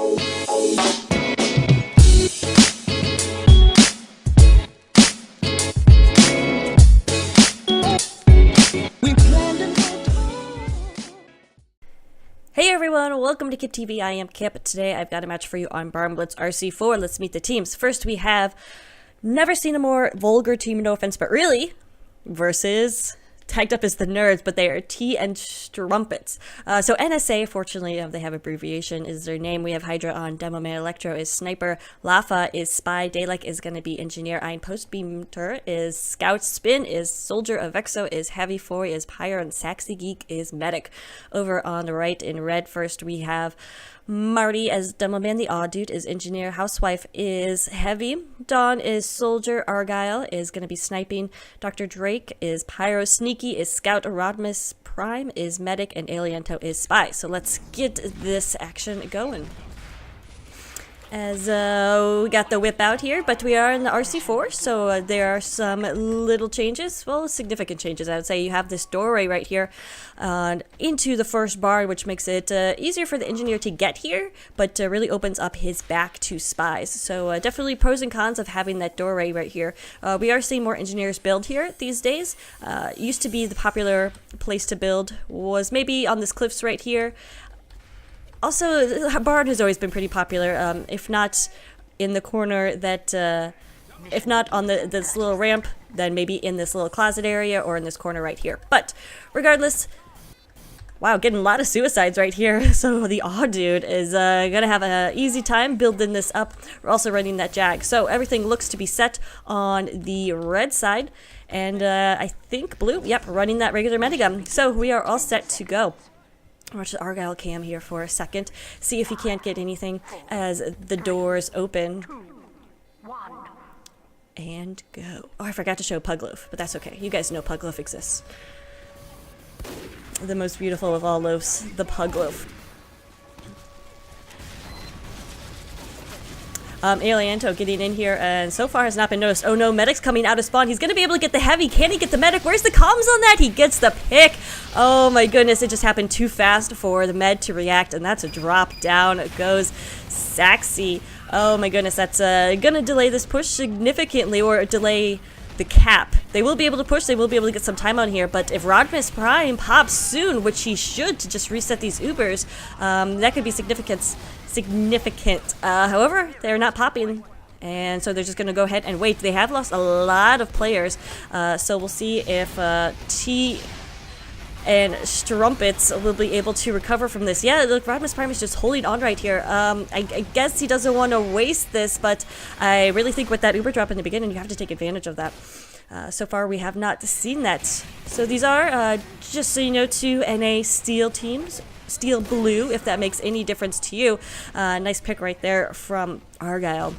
Hey everyone, welcome to Kit TV. I am Kip. Today I've got a match for you on Barnblitz RC4. Let's meet the teams. First we have never seen a more vulgar team, no offense, but really, versus tagged up as the nerds, but they are T and Strumpets. So NSA, fortunately, they have abbreviation, is their name. We have Hydra on Demo Man, Electro is Sniper, Lafa is Spy, Dalek is going to be Engineer, Ein Postbeamter is Scout, Spin is Soldier, Avexo is Heavy, Foy is Pyre, and Saxy Geek is Medic. Over on the right in red, first we have Marty as Demo Man, the Odd Dude is Engineer, Housewife is Heavy, Dawn is Soldier, Argyle is going to be Sniping, Dr. Drake is Pyro, Sneaky is Scout, Rodimus Prime is Medic, and Aliento is Spy. So let's get this action going. As we got the whip out here, but we are in the RC4, so there are some little changes, well, significant changes, I would say. You have this doorway right here into the first barn, which makes it easier for the engineer to get here, but really opens up his back to spies. So definitely pros and cons of having that doorway right here. We are seeing more engineers build here these days. Used to be the popular place to build was maybe on this cliffs right here. Also, the barn has always been pretty popular, if not in the corner that, if not on this little ramp, then maybe in this little closet area or in this corner right here. But regardless, wow, getting a lot of suicides right here. So the Odd Dude is gonna have an easy time building this up. We're also running that Jag. So everything looks to be set on the red side. And I think blue, yep, running that regular minigun. So we are all set to go. Watch the Argyle cam here for a second. See if he can't get anything as the doors open. And go. Oh, I forgot to show Pugloaf, but that's okay. You guys know Pugloaf exists. The most beautiful of all loaves, the Pugloaf. Aliento getting in here and so far has not been noticed. Oh no, Medic's coming out of spawn. He's going to be able to get the Heavy. Can he get the Medic? Where's the comms on that? He gets the pick. Oh my goodness, it just happened too fast for the Med to react, and that's a drop down. It goes Saxy. Oh my goodness, that's going to delay this push significantly, or delay the cap. They will be able to push, they will be able to get some time on here, but if Rodimus Prime pops soon, which he should to just reset these Ubers, that could be significant. However, they're not popping, and so they're just going to go ahead and wait. They have lost a lot of players, so we'll see if T and Strumpets will be able to recover from this. Yeah, look, Rodimus Prime is just holding on right here. I guess he doesn't want to waste this, but I really think with that Uber drop in the beginning, you have to take advantage of that. So far, we have not seen that. So these are, just so you know, two NA Steel teams. Steel Blue, if that makes any difference to you. Nice pick right there from Argyle.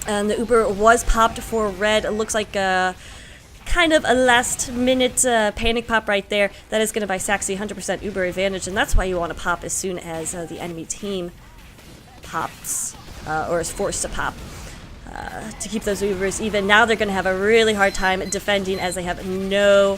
And the Uber was popped for red. It looks like kind of a last minute panic pop right there. That is going to buy Saxy 100% Uber advantage, and that's why you want to pop as soon as the enemy team pops or is forced to pop. To keep those Ubers even. Now they're going to have a really hard time defending as they have no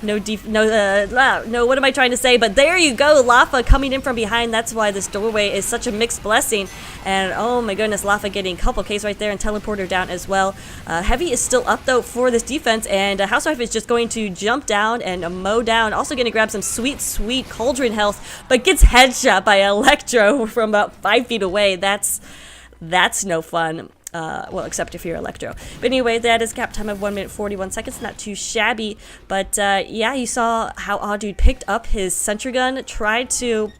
what am I trying to say? But there you go, Lafa coming in from behind. That's why this doorway is such a mixed blessing. And oh my goodness, Lafa getting a couple Ks right there and teleporter down as well. Heavy is still up though for this defense, and Housewife is just going to jump down and mow down. Also going to grab some sweet cauldron health, but gets headshot by Electro from about 5 feet away. That's no fun. Well, except if you're Electro. But anyway, that is cap time of 1 minute 41 seconds. Not too shabby. But yeah, you saw how Odd Dude picked up his sentry gun, tried to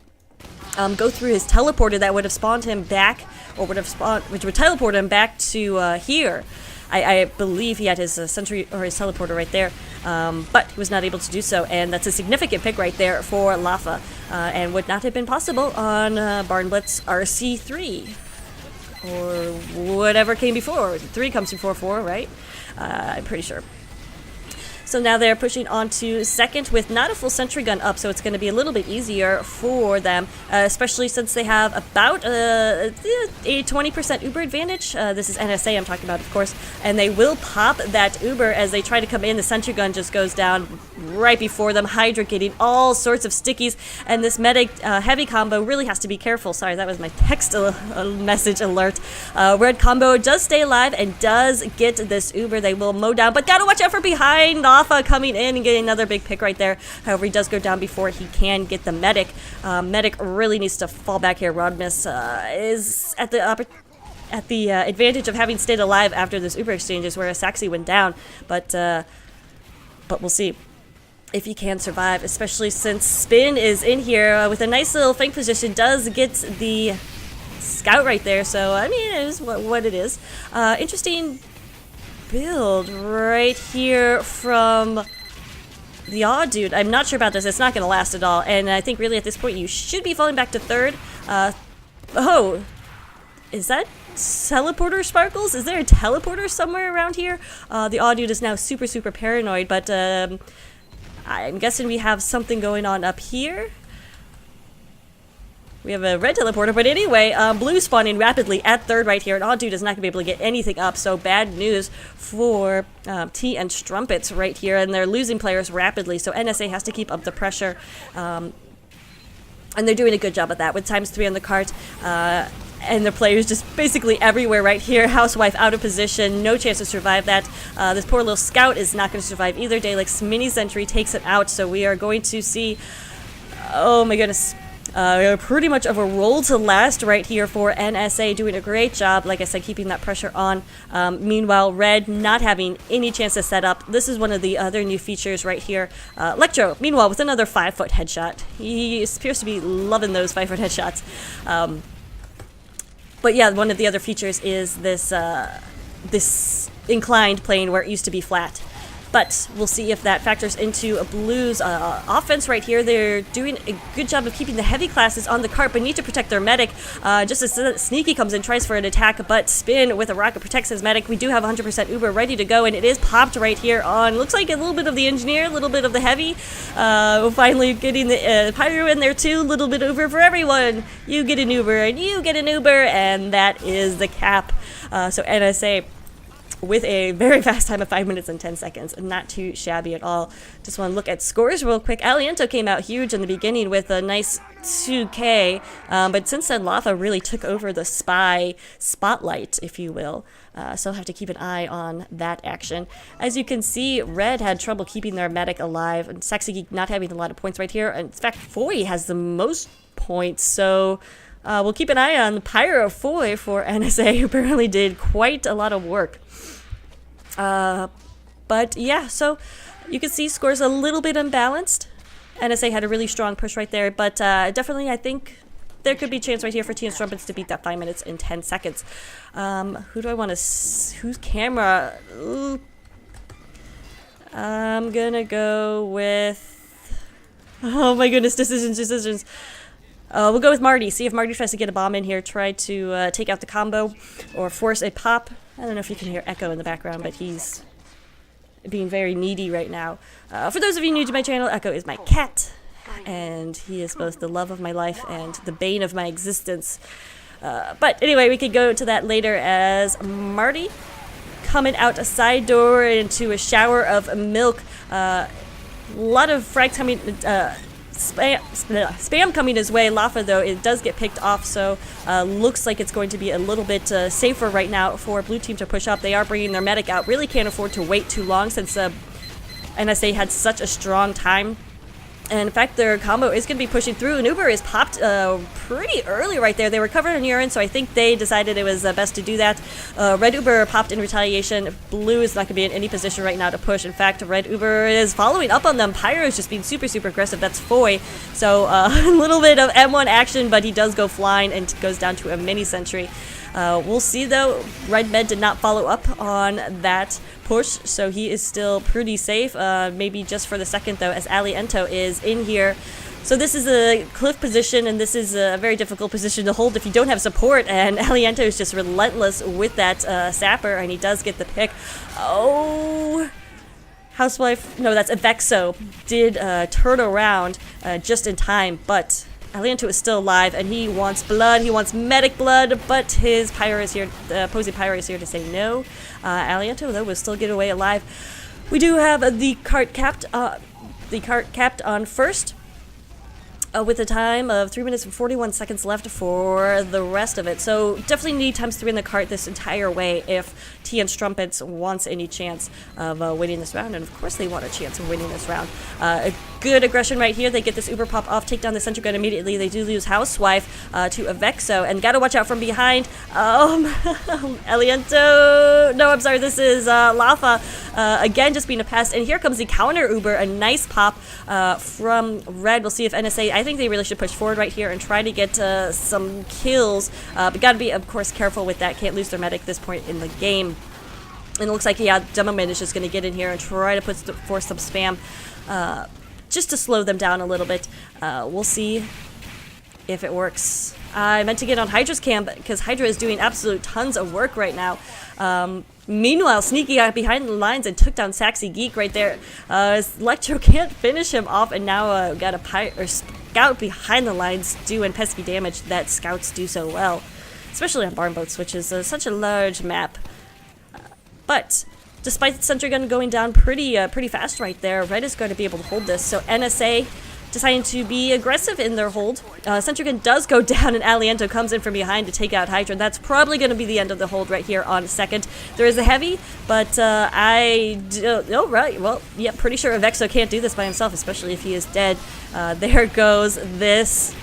go through his teleporter that would have spawned him back, or would have spawned, which would teleport him back to here. I believe he had his sentry or his teleporter right there, but he was not able to do so, and that's a significant pick right there for Lafa, and would not have been possible on Barnblitz RC3. Or whatever came before. 3 comes before 4, right? I'm pretty sure. So now they're pushing on to second with not a full sentry gun up, so it's going to be a little bit easier for them, especially since they have about a 20% Uber advantage. This is NSA I'm talking about, of course, and they will pop that Uber as they try to come in. The sentry gun just goes down right before them. Hydra getting all sorts of stickies, and this medic heavy combo really has to be careful. Sorry, that was my text message alert. Red combo does stay alive and does get this Uber. They will mow down, but gotta watch out for behind. Alpha coming in and getting another big pick right there. However, he does go down before he can get the medic. Medic really needs to fall back here. Rodmus is at the advantage of having stayed alive after this Uber exchanges, where Saxy went down. But we'll see if he can survive, especially since Spin is in here with a nice little flank position. Does get the scout right there, so I mean, it is what it is. Interesting build right here from the Odd Dude. I'm not sure about this. It's not going to last at all, and I think really at this point you should be falling back to third. Oh, is that teleporter Sparkles? Is there a teleporter somewhere around here? The Odd Dude is now super paranoid, but I'm guessing we have something going on up here. We have a red teleporter, but anyway, blue spawning rapidly at third right here, and Odd Dude is not going to be able to get anything up, so bad news for T and Strumpets right here, and they're losing players rapidly, so NSA has to keep up the pressure, and they're doing a good job at that with ×3 on the cart, and the players just basically everywhere right here. Housewife out of position, no chance to survive that. This poor little scout is not going to survive either. Dalek's mini sentry takes it out, so we are going to see, oh my goodness, pretty much of a roll to last right here for NSA, doing a great job, like I said, keeping that pressure on. Meanwhile, Red not having any chance to set up. This is one of the other new features right here. Electro, meanwhile, with another 5-foot headshot. He appears to be loving those 5-foot headshots. But yeah, one of the other features is this this inclined plane where it used to be flat. But we'll see if that factors into a Blues offense right here. They're doing a good job of keeping the heavy classes on the cart, but need to protect their medic. Just as Sneaky comes in, tries for an attack, but Spin with a rocket protects his medic. We do have 100% Uber ready to go, and it is popped right here on, looks like a little bit of the engineer, a little bit of the heavy. Finally getting the pyro in there too, a little bit Uber for everyone. You get an Uber, and you get an Uber, and that is the cap. So NSA with a very fast time of 5 minutes and 10 seconds. Not too shabby at all. Just want to look at scores real quick. Aliento came out huge in the beginning with a nice 2K, but since then Lafa really took over the spy spotlight, if you will. So I'll have to keep an eye on that action. As you can see, Red had trouble keeping their medic alive, and Sexy Geek not having a lot of points right here. In fact, Foy has the most points, so we'll keep an eye on Pyro Foy for NSA, who apparently did quite a lot of work. But yeah, so you can see scores a little bit unbalanced. NSA had a really strong push right there, but definitely I think there could be a chance right here for T and Strumpets to beat that 5 minutes and 10 seconds. Who do I want to... whose camera? Ooh. I'm gonna go with... oh my goodness, decisions. We'll go with Marty. See if Marty tries to get a bomb in here, try to take out the combo or force a pop. I don't know if you can hear Echo in the background, but he's being very needy right now. For those of you new to my channel, Echo is my cat, and he is both the love of my life and the bane of my existence. But anyway, we could go to that later as Marty coming out a side door into a shower of milk. A lot of frags coming... spam coming his way. Lafa, though, it does get picked off, so looks like it's going to be a little bit safer right now for Blue Team to push up. They are bringing their medic out. Really can't afford to wait too long since NSA had such a strong time. And in fact, their combo is going to be pushing through. An Uber is popped pretty early right there. They were covered in urine, so I think they decided it was best to do that. Red Uber popped in retaliation. Blue is not going to be in any position right now to push. In fact, Red Uber is following up on them. Pyro is just being super aggressive. That's Foy. So a little bit of M1 action, but he does go flying and goes down to a mini sentry. We'll see, though. Red Med did not follow up on that push, so he is still pretty safe. Maybe just for the second, though, as Aliento is in here. So this is a cliff position, and this is a very difficult position to hold if you don't have support, and Aliento is just relentless with that sapper, and he does get the pick. Oh... Housewife, no, that's Avexo, did turn around just in time, but Aliento is still alive, and he wants blood. He wants medic blood, but his pyro is here. The opposing pyro is here to say no. Aliento, though, will still get away alive. We do have the cart capped on first. With a time of 3 minutes and 41 seconds left for the rest of it. So definitely need ×3 in the cart this entire way if TN Strumpets wants any chance of winning this round. And of course they want a chance of winning this round. A good aggression right here. They get this uber pop off, take down the sentry gun immediately. They do lose Housewife to Avexo. And gotta watch out from behind. Aliento. No, I'm sorry. This is Lafa. Again, just being a pest. And here comes the counter uber. A nice pop from Red. We'll see if NSA... I think they really should push forward right here and try to get some kills, but gotta be, of course, careful with that. Can't lose their medic at this point in the game. And it looks like, yeah, Demoman is just going to get in here and try to put forth some spam just to slow them down a little bit. We'll see if it works. I meant to get on Hydra's cam because Hydra is doing absolute tons of work right now. Meanwhile, Sneaky got behind the lines and took down Saxy Geek right there. Electro can't finish him off, and now got a scout behind the lines doing pesky damage that scouts do so well, especially on Barnblitz, which is such a large map. But despite the sentry gun going down pretty fast right there, Red is going to be able to hold this. So NSA deciding to be aggressive in their hold. Sentry gun does go down, and Aliento comes in from behind to take out Hydra. That's probably going to be the end of the hold right here on second. There is a heavy, but oh, right, well, yeah, pretty sure Avexo can't do this by himself, especially if he is dead. There goes this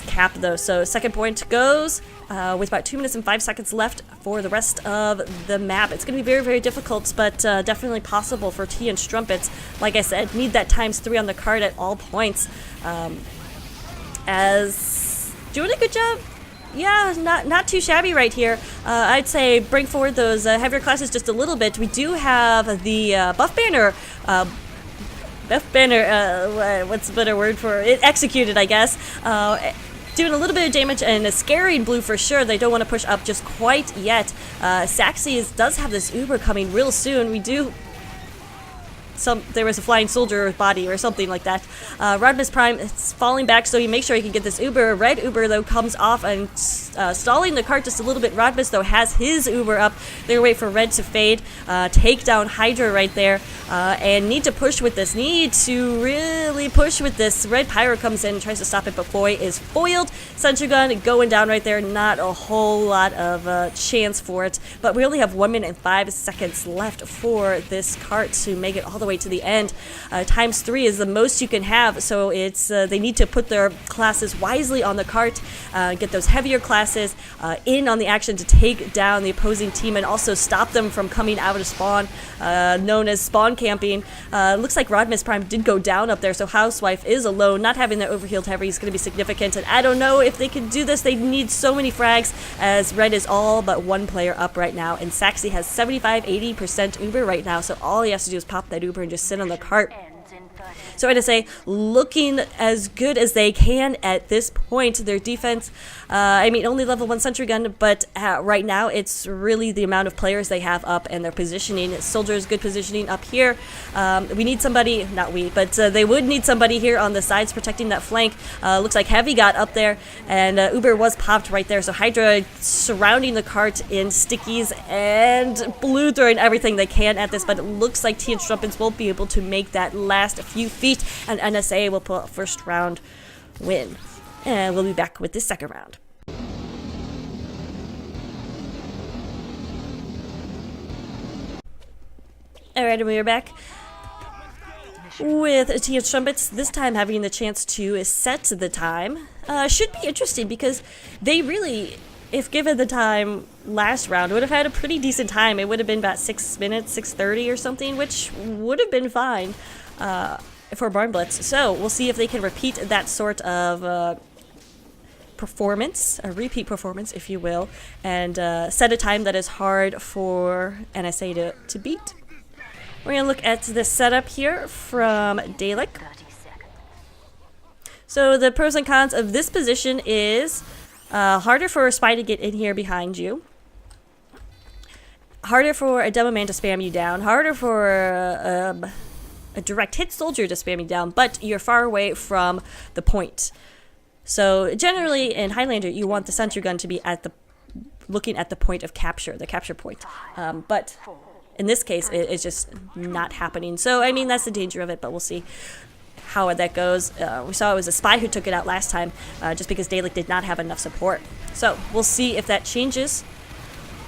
cap, though. So second point goes with about 2 minutes and 5 seconds left for the rest of the map. It's going to be very, very difficult, but definitely possible for T and Strumpets. Like I said, need that ×3 on the card at all points. As doing a good job. Yeah, not too shabby right here. I'd say bring forward those heavier classes just a little bit. We do have the buff banner. What's a better word for it? Executed, I guess. Doing a little bit of damage and scaring blue for sure. They don't want to push up just quite yet. Saxy does have this uber coming real soon. There was a flying soldier body or something like that. Rodimus Prime is falling back, so you make sure you can get this uber. Red uber, though, comes off and stalling the cart just a little bit. Rodimus, though, has his uber up. They're going to wait for Red to fade. Take down Hydra right there. And need to push with this. Need to really push with this. Red Pyro comes in and tries to stop it, but Foy is foiled. Sentry gun going down right there. Not a whole lot of chance for it. But we only have 1 minute and 5 seconds left for this cart to make it all the way to the end. ×3 is the most you can have, so it's they need to put their classes wisely on the cart, get those heavier classes in on the action to take down the opposing team and also stop them from coming out of spawn, known as spawn camping. Looks like Rodimus Prime did go down up there, so Housewife is alone. Not having that overhealed heavy is going to be significant, and I don't know if they can do this. They need so many frags, as Red is all but one player up right now, and Saxy has 75-80% uber right now, so all he has to do is pop that uber and just sit on the cart. So NSA looking as good as they can at this point. Their defense, only level 1 sentry gun, but right now it's really the amount of players they have up and their positioning. Soldiers, good positioning up here. We need somebody, not we, but they would need somebody here on the sides protecting that flank. Looks like Heavy got up there, and Uber was popped right there. So Hydra surrounding the cart in stickies and blue throwing everything they can at this, but it looks like T and Strumpets won't be able to make that last few feet, and NSA will pull out first round win. And we'll be back with this second round. Alright, and we are back with T and Strumpets, this time having the chance to set the time. Should be interesting because they really, if given the time last round, would have had a pretty decent time. It would have been about 6 minutes, 6:30 or something, which would have been fine for Barnblitz. So we'll see if they can repeat that sort of performance, a repeat performance, if you will, and set a time that is hard for NSA to beat. We're going to look at the setup here from Dalek. So the pros and cons of this position is harder for a spy to get in here behind you. harder for a demo man to spam you down, harder for a direct hit soldier to spam you down, but you're far away from the point. So generally in Highlander, you want the sentry gun to be looking at the point of capture, the capture point. But in this case, it's just not happening. So, I mean, that's the danger of it, but we'll see how that goes. We saw it was a spy who took it out last time, just because Dalek did not have enough support. So, we'll see if that changes.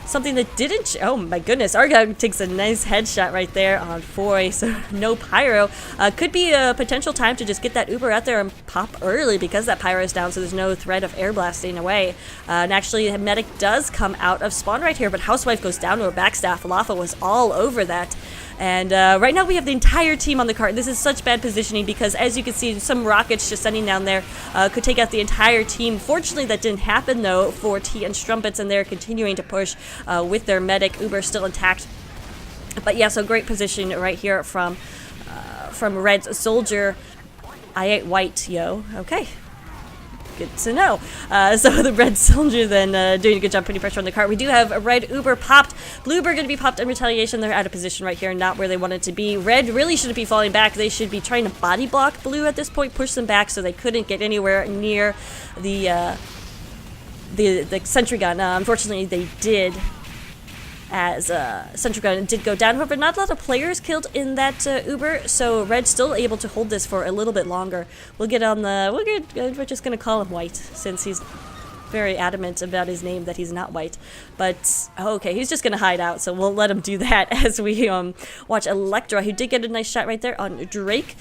Something that didn't, oh my goodness, Argyle takes a nice headshot right there on Foy, so no pyro. Could be a potential time to just get that Uber out there and pop early because that pyro is down, so there's no threat of air blasting away. And actually, the medic does come out of spawn right here, but Housewife goes down to her backstaff. Lafa was all over that. And right now we have the entire team on the cart. This is such bad positioning because, as you can see, some rockets just sending down there could take out the entire team. Fortunately, that didn't happen, though, for T and Strumpets, and they're continuing to push with their medic. Uber still intact. But yeah, so great position right here from Red's soldier. I ate white, yo. Okay. Good to know. So the red soldier then doing a good job putting pressure on the cart. We do have a red Uber popped. Blue Uber going to be popped in retaliation. They're out of position right here, not where they wanted to be. Red really shouldn't be falling back. They should be trying to body block Blue at this point, push them back so they couldn't get anywhere near the sentry gun. Unfortunately, they did, as sentry gun did go down. However, not a lot of players killed in that Uber, so Red's still able to hold this for a little bit longer. We're just gonna call him White, since he's very adamant about his name that he's not white. But okay, he's just gonna hide out, so we'll let him do that as we watch Electra, who did get a nice shot right there on Drake.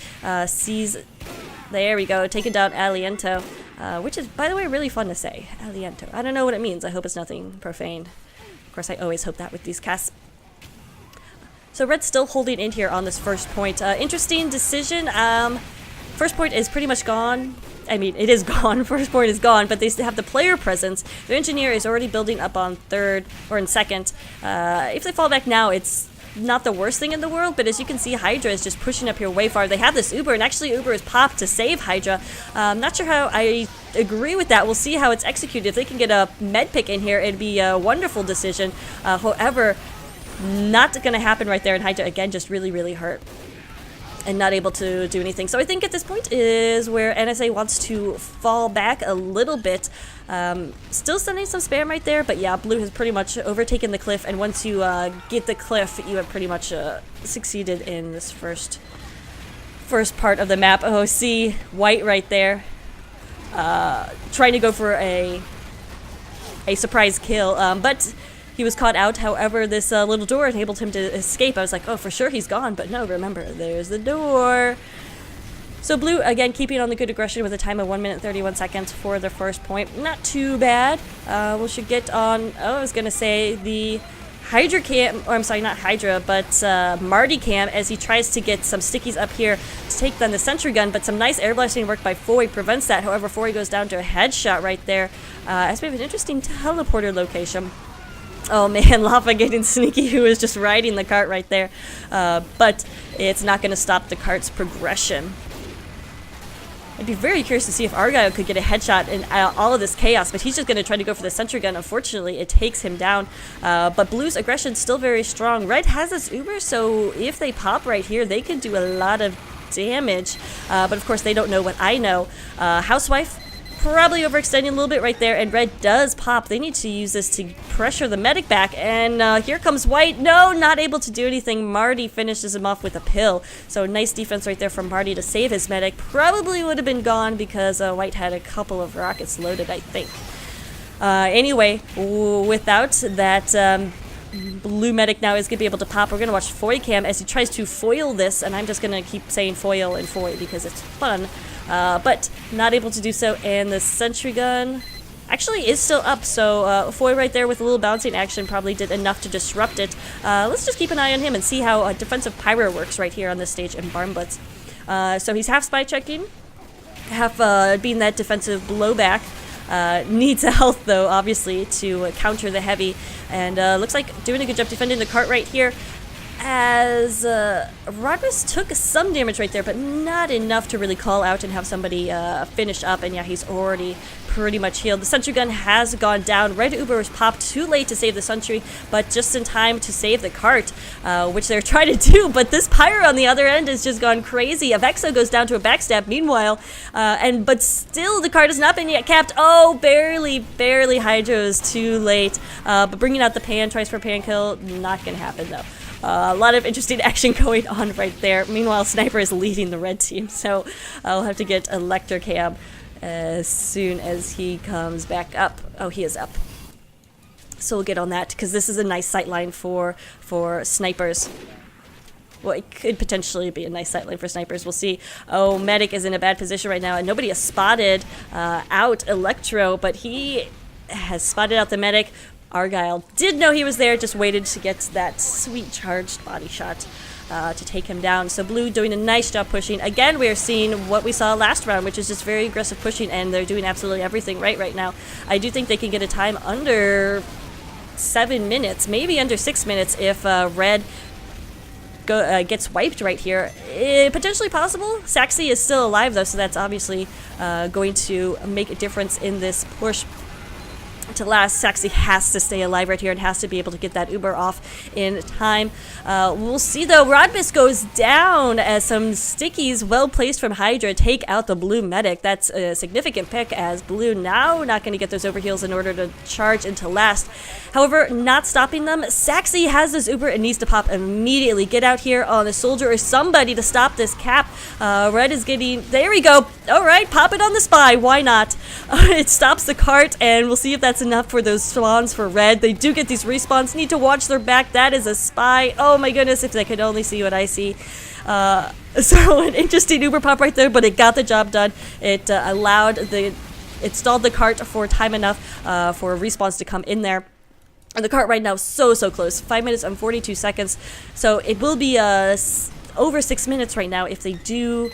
Sees, there we go, taking down Aliento, which is, by the way, really fun to say. Aliento. I don't know what it means. I hope it's nothing profane. Of course, I always hope that with these casts. So Red's still holding in here on this first point. Interesting decision. First point is pretty much gone. I mean, it is gone. First point is gone, but they still have the player presence. Their engineer is already building up on third or in second. If they fall back now, it's not the worst thing in the world, but as you can see, Hydra is just pushing up here way far. They have this Uber, and actually Uber is popped to save Hydra. Not sure how I agree with that. We'll see how it's executed. If they can get a med pick in here, it'd be a wonderful decision. However, not going to happen right there, and Hydra, again, just really, really hurt and not able to do anything. So I think at this point is where NSA wants to fall back a little bit. Still sending some spam right there, but yeah, Blue has pretty much overtaken the cliff, and once you get the cliff, you have pretty much succeeded in this first part of the map. Oh, see, White right there, trying to go for a surprise kill, but he was caught out. However, this little door enabled him to escape. I was like, oh, for sure he's gone, but no, remember, there's the door. So Blue, again, keeping on the good aggression with a time of 1 minute 31 seconds for the first point. Not too bad. We should get on, I was going to say, the Hydra cam, or I'm sorry, not Hydra, but Marty cam, as he tries to get some stickies up here to take down the sentry gun, but some nice air blasting work by Foy prevents that. However, Foy goes down to a headshot right there, as we have an interesting teleporter location. Oh man, Lava getting sneaky, who is just riding the cart right there. But it's not going to stop the cart's progression. I'd be very curious to see if Argyle could get a headshot in all of this chaos, but he's just going to try to go for the sentry gun. Unfortunately, it takes him down. But Blue's aggression still very strong. Red has this Uber, so if they pop right here, they could do a lot of damage. But of course, they don't know what I know. Housewife probably overextending a little bit right there, and Red does pop. They need to use this to pressure the medic back, and here comes White. No, not able to do anything. Marty finishes him off with a pill. So nice defense right there from Marty to save his medic. Probably would have been gone because White had a couple of rockets loaded, I think. Anyway, without that, Blue medic now is going to be able to pop. We're going to watch Foy cam as he tries to foil this, and I'm just going to keep saying foil and Foy because it's fun. But not able to do so, and the sentry gun actually is still up, so Foy right there with a little bouncing action probably did enough to disrupt it. Let's just keep an eye on him and see how defensive pyro works right here on this stage in Barnblitz. So he's half spy checking, half being that defensive blowback. Needs a health, though, obviously, to counter the heavy, and looks like doing a good job defending the cart right here. as Rodmus took some damage right there, but not enough to really call out and have somebody finish up. And yeah, he's already pretty much healed. The sentry gun has gone down. Red Uber was popped too late to save the sentry, but just in time to save the cart, which they're trying to do. But this pyro on the other end has just gone crazy. Avexo goes down to a backstab. Meanwhile, but still the cart has not been yet capped. Oh, barely. Hydro's too late. But bringing out the pan, tries for a pan kill, not gonna happen though. A lot of interesting action going on right there. Meanwhile, Sniper is leading the red team, so I'll have to get Elector Cam as soon as he comes back up. Oh, he is up. So we'll get on that, because this is a nice sightline for snipers. Well, it could potentially be a nice sightline for snipers. We'll see. Oh, Medic is in a bad position right now, and nobody has spotted out Electro, but he has spotted out the Medic. Argyle did know he was there, just waited to get that sweet charged body shot to take him down. So Blue doing a nice job pushing. Again, we are seeing what we saw last round, which is just very aggressive pushing, and they're doing absolutely everything right now. I do think they can get a time under 7 minutes, maybe under 6 minutes if Red gets wiped right here. Potentially possible. Saxy is still alive though, so that's obviously going to make a difference in this push to last. Saxy has to stay alive right here and has to be able to get that Uber off in time. We'll see though. Rodmus goes down as some stickies well placed from Hydra take out the Blue Medic. That's a significant pick, as Blue now not going to get those overheals in order to charge into last. However, not stopping them. Saxy has this Uber and needs to pop immediately. Get out here on the soldier or somebody to stop this cap. Red is getting, there we go. All right, pop it on the spy. Why not? It stops the cart, and we'll see if that's enough for those spawns for Red. They do get these respawns. Need to watch their back. That is a spy. Oh my goodness, if they could only see what I see. So an interesting Uber pop right there, but it got the job done. It it stalled the cart for time enough for respawns to come in there. And the cart right now so close. 5 minutes and 42 seconds. So it will be over 6 minutes right now if they do.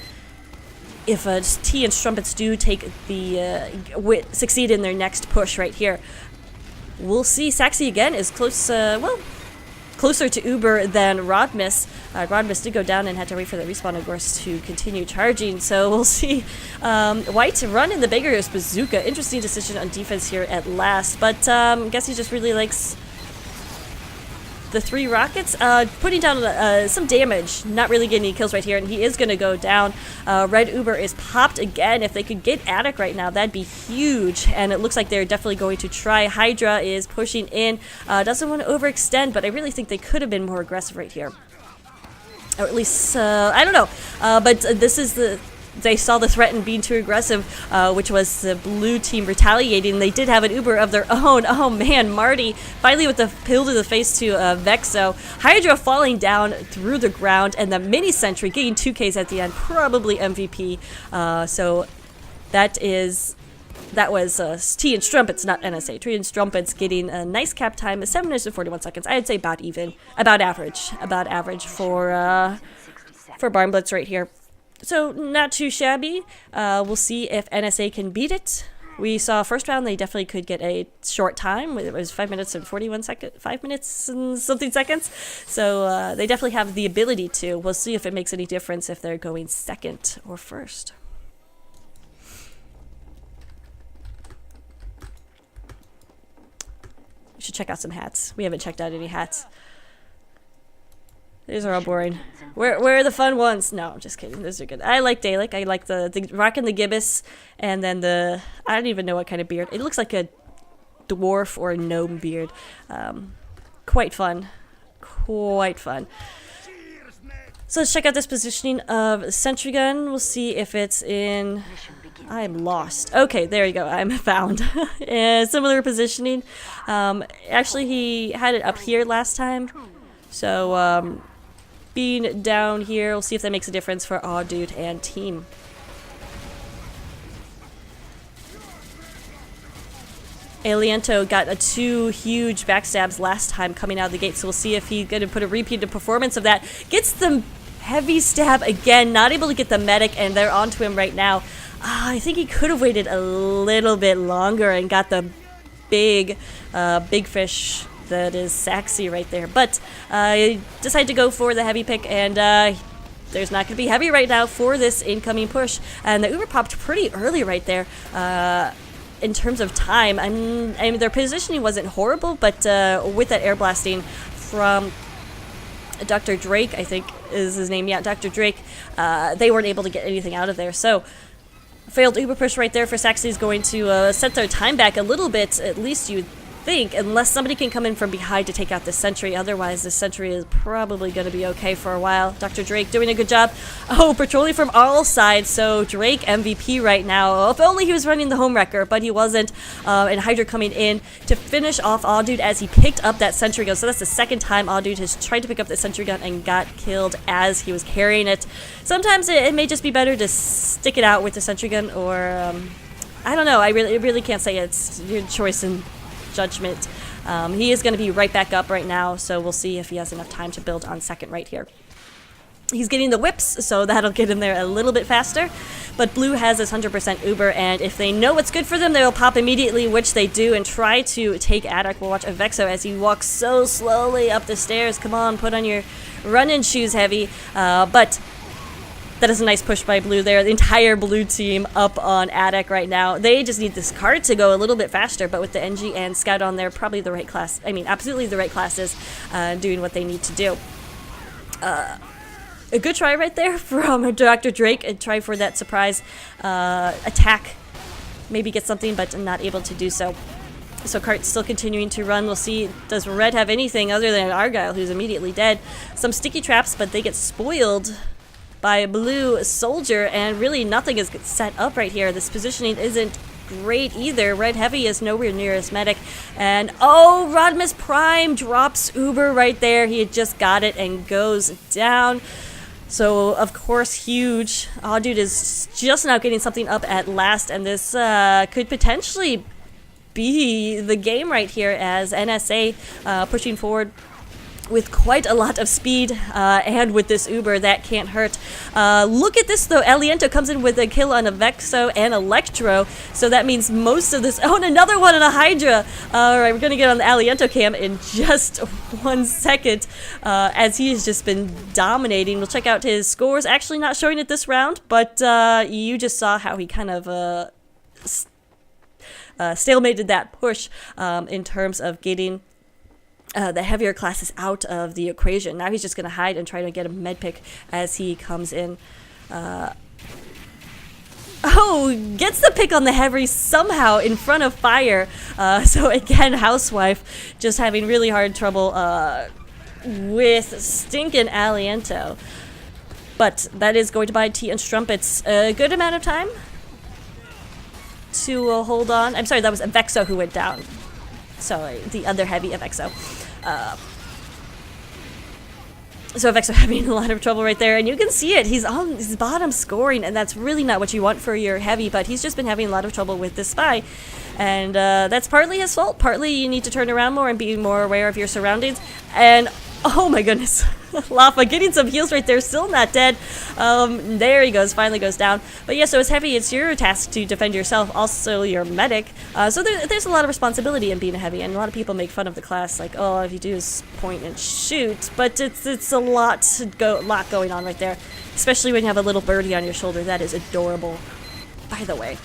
If T and Strumpets do take the succeed in their next push right here. We'll see. Saxy again is close, closer to Uber than Rodmus. Rodmus did go down and had to wait for the respawn, of course, to continue charging. So we'll see. White run in the Beggar's Bazooka. Interesting decision on defense here at last. But I guess he just really likes the 3 rockets, putting down some damage, not really getting any kills right here, and he is going to go down. Red Uber is popped again. If they could get Attic right now, that'd be huge, and it looks like they're definitely going to try. Hydra is pushing in, doesn't want to overextend, but I really think they could have been more aggressive right here. Or at least, I don't know, but this is they saw the threat and being too aggressive, which was the Blue team retaliating. They did have an Uber of their own. Oh man, Marty finally with the pill to the face to Vexo. Hydra falling down through the ground, and the mini sentry getting 2Ks at the end, probably MVP. So that was T and Strumpets, not NSA. T and Strumpets getting a nice cap time of 7 minutes and 41 seconds. I'd say about average for Barnblitz right here. So not too shabby. We'll see if NSA can beat it. We saw first round they definitely could get a short time. It was 5 minutes and 41 seconds, 5 minutes and something seconds. So they definitely have the ability to. We'll see if it makes any difference if they're going second or first. We should check out some hats. We haven't checked out any hats. These are all boring. Where are the fun ones? No, I'm just kidding. Those are good. I like Dalek. I like the rocking the gibbous, and then I don't even know what kind of beard. It looks like a dwarf or a gnome beard. Quite fun. Quite fun. So let's check out this positioning of the sentry gun. We'll see if it's in. I'm lost. Okay, there you go. I'm found. Similar positioning. Actually, he had it up here last time. So, being down here, we'll see if that makes a difference for Aw Dude and team. Aliento got 2 huge backstabs last time coming out of the gate, so we'll see if he's going to put a repeated performance of that. Gets the heavy stab again, not able to get the medic, and they're onto him right now. I think he could have waited a little bit longer and got the big fish that is Saxy right there. But decided to go for the heavy pick, and there's not going to be heavy right now for this incoming push. And the Uber popped pretty early right there. In terms of time, I mean, their positioning wasn't horrible, but with that air blasting from Dr. Drake, I think is his name, yeah, Dr. Drake, they weren't able to get anything out of there. So, failed Uber push right there for Saxy is going to set their time back a little bit, at least you'd think, unless somebody can come in from behind to take out the sentry. Otherwise, the sentry is probably going to be okay for a while. Dr. Drake doing a good job. Oh, patrolling from all sides, so Drake MVP right now. If only he was running the home wrecker, but he wasn't. And Hydra coming in to finish off Awdude as he picked up that sentry gun. So that's the second time Awdude has tried to pick up the sentry gun and got killed as he was carrying it. Sometimes it may just be better to stick it out with the sentry gun, or I don't know. I really can't say. It's your choice and judgment. He is going to be right back up right now, so we'll see if he has enough time to build on second right here. He's getting the whips, so that'll get him there a little bit faster. But Blue has his 100% Uber, and if they know what's good for them, they'll pop immediately, which they do, and try to take Attic. We'll watch Avexo as he walks so slowly up the stairs. Come on, put on your running shoes, Heavy. But that is a nice push by Blue there. The entire Blue team up on Attic right now. They just need this card to go a little bit faster, but with the NG and Scout on there, probably the right class. I mean, absolutely the right classes doing what they need to do. A good try right there from Dr. Drake, and try for that surprise attack. Maybe get something, but not able to do so. So Cart's still continuing to run. We'll see, does Red have anything other than Argyle, who's immediately dead? Some sticky traps, but they get spoiled by a Blue soldier, and really nothing is set up right here. This positioning isn't great either. Red Heavy is nowhere near his medic, and oh, Rodimus Prime drops Uber right there. He had just got it and goes down. So of course, huge. Awdude is just now getting something up at last, and this could potentially be the game right here as NSA pushing forward with quite a lot of speed, and with this Uber, that can't hurt. Look at this though, Aliento comes in with a kill on a Vexo and Electro, so that means most of this, oh, and another one on a Hydra! Alright, we're gonna get on the Aliento cam in just 1 second, as he has just been dominating. We'll check out his scores, actually not showing it this round, but you just saw how he kind of stalemated that push in terms of getting the heavier classes out of the equation. Now he's just going to hide and try to get a med pick as he comes in. Oh, gets the pick on the heavy somehow in front of fire. So again, Housewife just having really hard trouble with stinking Aliento. But that is going to buy T and Strumpets a good amount of time to hold on. I'm sorry, that was Avexo who went down. Sorry, the other heavy Avexo. So Avexo having a lot of trouble right there, and you can see it. He's on his bottom scoring, and that's really not what you want for your heavy, but he's just been having a lot of trouble with this spy. And that's partly his fault. Partly you need to turn around more and be more aware of your surroundings. And oh my goodness, Lafa getting some heals right there, still not dead. There he goes, finally goes down. But yeah, so it's heavy, it's your task to defend yourself, also your medic. So there's a lot of responsibility in being a heavy, and a lot of people make fun of the class, like, oh, all you do is point and shoot. But it's a lot going on right there, especially when you have a little birdie on your shoulder. That is adorable, by the way.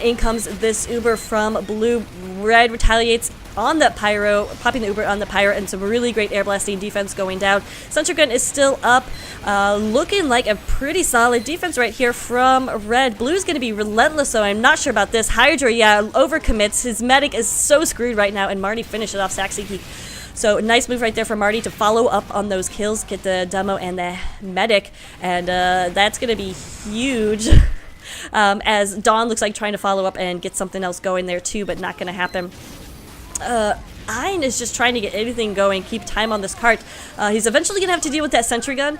In comes this Uber from Blue. Red retaliates on the Pyro, popping the Uber on the Pyro, and some really great air blasting defense going down. Sentry Gun is still up, looking like a pretty solid defense right here from Red. Blue's going to be relentless, so I'm not sure about this. Hydra, yeah, overcommits. His medic is so screwed right now, and Marty finishes off Saxy. So nice move right there from Marty to follow up on those kills, get the demo and the medic, and that's going to be huge. As Dawn looks like trying to follow up and get something else going there too, but not going to happen. Ein is just trying to get anything going, keep time on this cart. He's eventually going to have to deal with that sentry gun,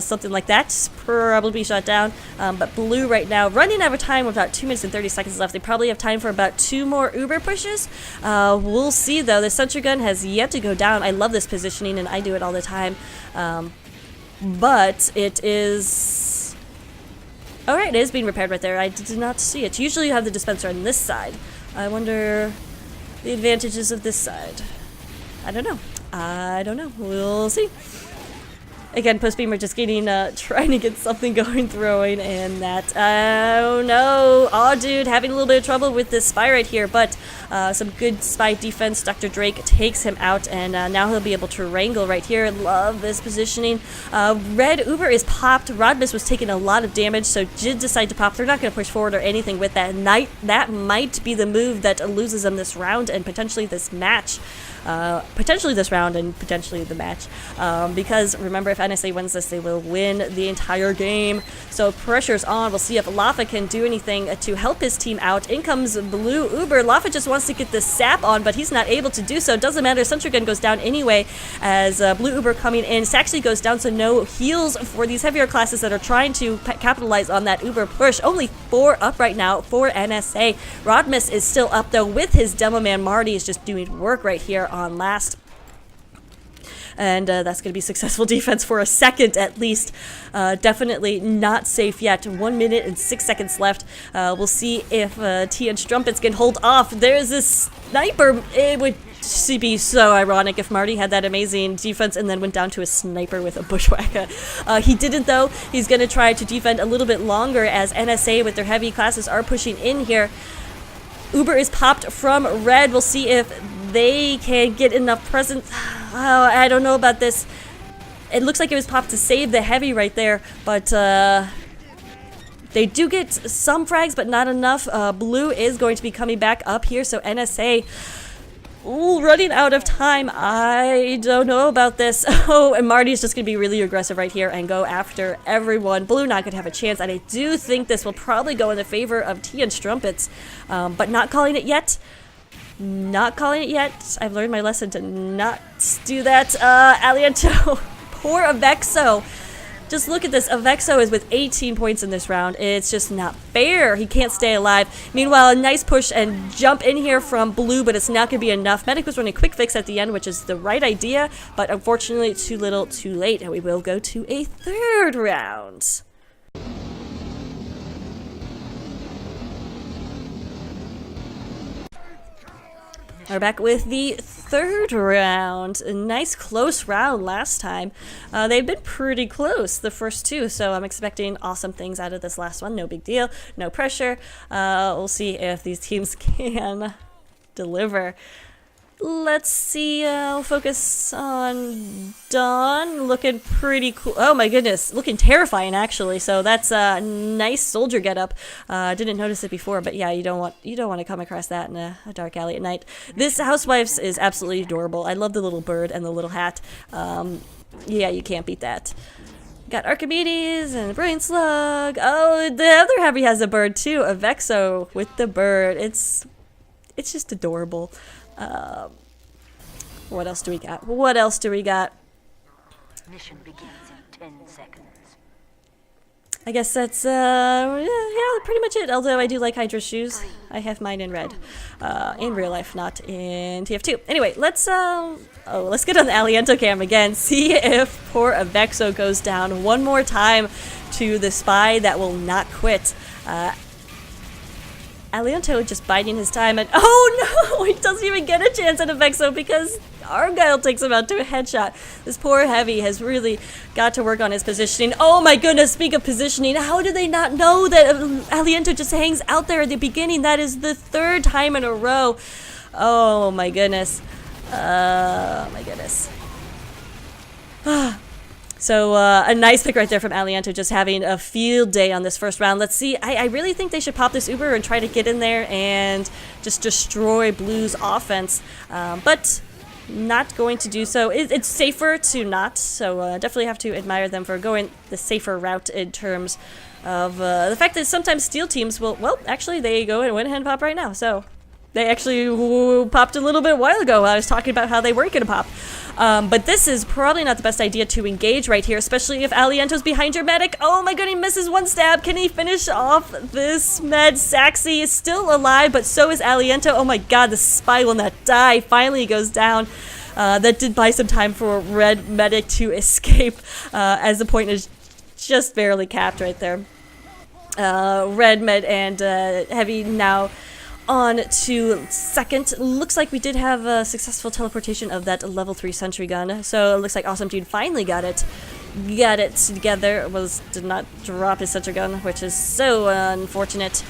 something like that, probably shot down. But Blue right now running out of time with about 2 minutes and 30 seconds left. They probably have time for about 2 more Uber pushes. We'll see though. The sentry gun has yet to go down. I love this positioning and I do it all the time. But it is... Alright, it is being repaired right there. I did not see it. Usually you have the dispenser on this side. I wonder the advantages of this side. I don't know. I don't know. We'll see. Again, Post Beamer just getting, trying to get something going, throwing, and that, oh no, Aw Dude having a little bit of trouble with this spy right here, but some good spy defense. Dr. Drake takes him out, and now he'll be able to wrangle right here. Love this positioning. Red Uber is popped. Rodmus was taking a lot of damage, so did decide to pop. They're not going to push forward or anything with that. That might be the move that loses them this round and potentially this match. Potentially this round and potentially the match, because remember, if NSA wins this, they will win the entire game. So pressure's on. We'll see if Lafa can do anything to help his team out. In comes Blue Uber. Lafa just wants to get the sap on, but he's not able to do so. Doesn't matter. Sentry Gun goes down anyway as Blue Uber coming in. Saxy goes down, so no heals for these heavier classes that are trying to capitalize on that Uber push. Only 4 up right now for NSA. Rodmus is still up though with his demo man. Marty is just doing work right here on last. And that's going to be successful defense for a second at least. Definitely not safe yet. 1 minute and 6 seconds left. We'll see if T and Strumpets can hold off. There's this sniper. It would be so ironic if Marty had that amazing defense and then went down to a sniper with a bushwhacker. He didn't though. He's going to try to defend a little bit longer as NSA with their heavy classes are pushing in here. Uber is popped from red. We'll see if they can get enough presence. Oh, I don't know about this. It looks like it was popped to save the heavy right there, but they do get some frags, but not enough. Blue is going to be coming back up here, so NSA running out of time. I don't know about this. Oh, and Marty's just going to be really aggressive right here and go after everyone. Blue not going to have a chance, and I do think this will probably go in the favor of T and Strumpets, but not calling it yet. Not calling it yet. I've learned my lesson to not do that. Aliento, poor Avexo. Just look at this. Avexo is with 18 points in this round. It's just not fair. He can't stay alive. Meanwhile, a nice push and jump in here from Blue, but it's not going to be enough. Medic was running a quick fix at the end, which is the right idea, but unfortunately too little, too late, and we will go to a third round. We're back with the third round. A nice close round last time. They've been pretty close, the first two, so I'm expecting awesome things out of this last one. No big deal, no pressure. We'll see if these teams can deliver. Let's see, I'll focus on Dawn, looking pretty cool. Oh my goodness, looking terrifying actually. So that's a nice soldier getup. Didn't notice it before, but yeah, you don't want to come across that in a dark alley at night. This Housewife's is absolutely adorable. I love the little bird and the little hat. Yeah, you can't beat that. Got Archimedes and the Brilliant Slug. Oh, the other heavy has a bird too, a Vexo with the bird. It's just adorable. What else do we got? What else do we got? Mission begins in 10 seconds. I guess that's, yeah, pretty much it. Although I do like Hydra shoes. I have mine in red. In real life, not in TF2. Anyway, let's get on the Aliento cam again. See if poor Avexo goes down one more time to the spy that will not quit. Aliento just biding his time, and oh no, he doesn't even get a chance at Avexo because Argyle takes him out to a headshot. This poor heavy has really got to work on his positioning. Oh my goodness, speak of positioning, how do they not know that Aliento just hangs out there at the beginning? That is the third time in a row. Oh my goodness. Oh my goodness. So a nice pick right there from Aliento, just having a field day on this first round. Let's see. I really think they should pop this Uber and try to get in there and just destroy Blue's offense. But not going to do so. It's safer to not, so definitely have to admire them for going the safer route in terms of the fact that sometimes steel teams will, well, actually they go and went ahead and pop right now. So they actually popped a little bit while ago. I was talking about how they weren't going to pop. But this is probably not the best idea to engage right here, especially if Aliento's behind your medic. Oh my god, he misses one stab. Can he finish off this med? Saxy is still alive, but so is Aliento. Oh my god, the spy will not die. Finally he goes down. That did buy some time for red medic to escape, as the point is just barely capped right there. Red med and heavy now on to second. Looks like we did have a successful teleportation of that level 3 sentry gun. So it looks like Awesome Dude finally got it together. Did not drop his sentry gun, which is so unfortunate.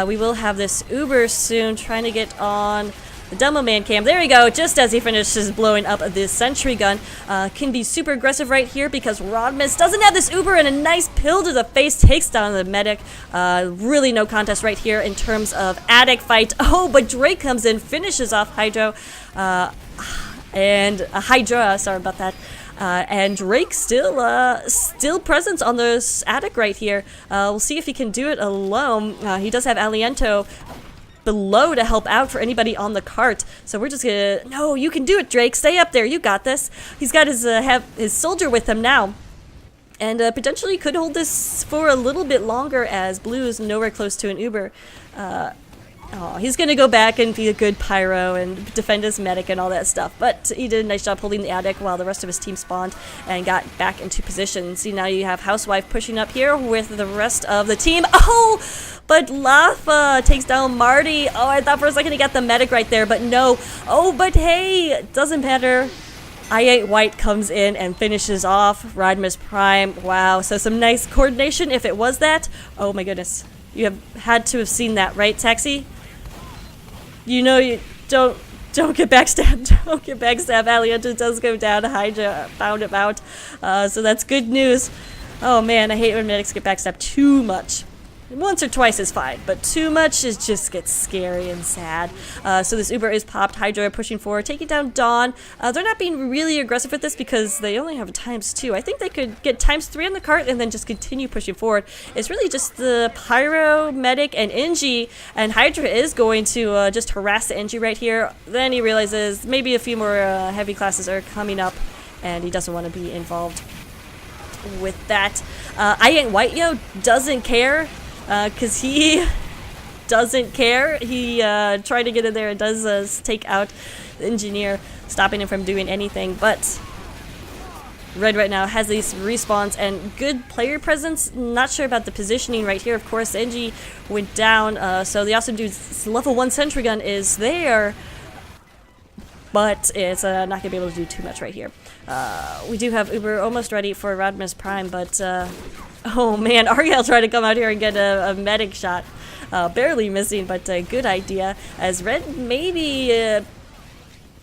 We will have this Uber soon, trying to get on the Demo Man cam. There we go, just as he finishes blowing up this sentry gun. Can be super aggressive right here because Rodmus doesn't have this Uber, and a nice pill to the face takes down the medic. Really no contest right here in terms of attic fight. Oh, but Drake comes in, finishes off Hydra, sorry about that. And Drake still present on this attic right here. We'll see if he can do it alone. He does have Aliento below to help out for anybody on the cart. So we're just gonna... No, you can do it, Drake. Stay up there. You got this. He's got his soldier with him now. And potentially could hold this for a little bit longer as Blue is nowhere close to an Uber. He's gonna go back and be a good pyro and defend his medic and all that stuff, but he did a nice job holding the attic while the rest of his team spawned and got back into position. See, now you have Housewife pushing up here with the rest of the team. Oh, but Lafa takes down Marty. Oh, I thought for a second he got the medic right there, but no. Oh, but hey, doesn't matter. I8 White comes in and finishes off Rodimus Prime. Wow, so some nice coordination if it was that. Oh my goodness. You have had to have seen that, right, Taxi? You know you don't get backstabbed. Don't get backstabbed. Aliento does go down. Hydra found him out. So that's good news. Oh man, I hate when medics get backstabbed too much. Once or twice is fine, but too much it just gets scary and sad. So this Uber is popped. Hydra pushing forward, taking down Dawn. They're not being really aggressive with this because they only have ×2. I think they could get ×3 on the cart and then just continue pushing forward. It's really just the Pyro, Medic, and Engie, and Hydra is going to just harass the Engie right here. Then he realizes maybe a few more heavy classes are coming up, and he doesn't want to be involved with that. I Ain't White Yo doesn't care. Because he doesn't care. He tried to get in there and does take out the engineer, stopping him from doing anything. But Red right now has these respawns and good player presence. Not sure about the positioning right here. Of course, Engie went down, so the awesome dude's level 1 sentry gun is there. But it's not going to be able to do too much right here. We do have Uber almost ready for Rodimus Prime, but... oh man, Ariel tried to come out here and get a medic shot. Barely missing, but a good idea. As Red maybe...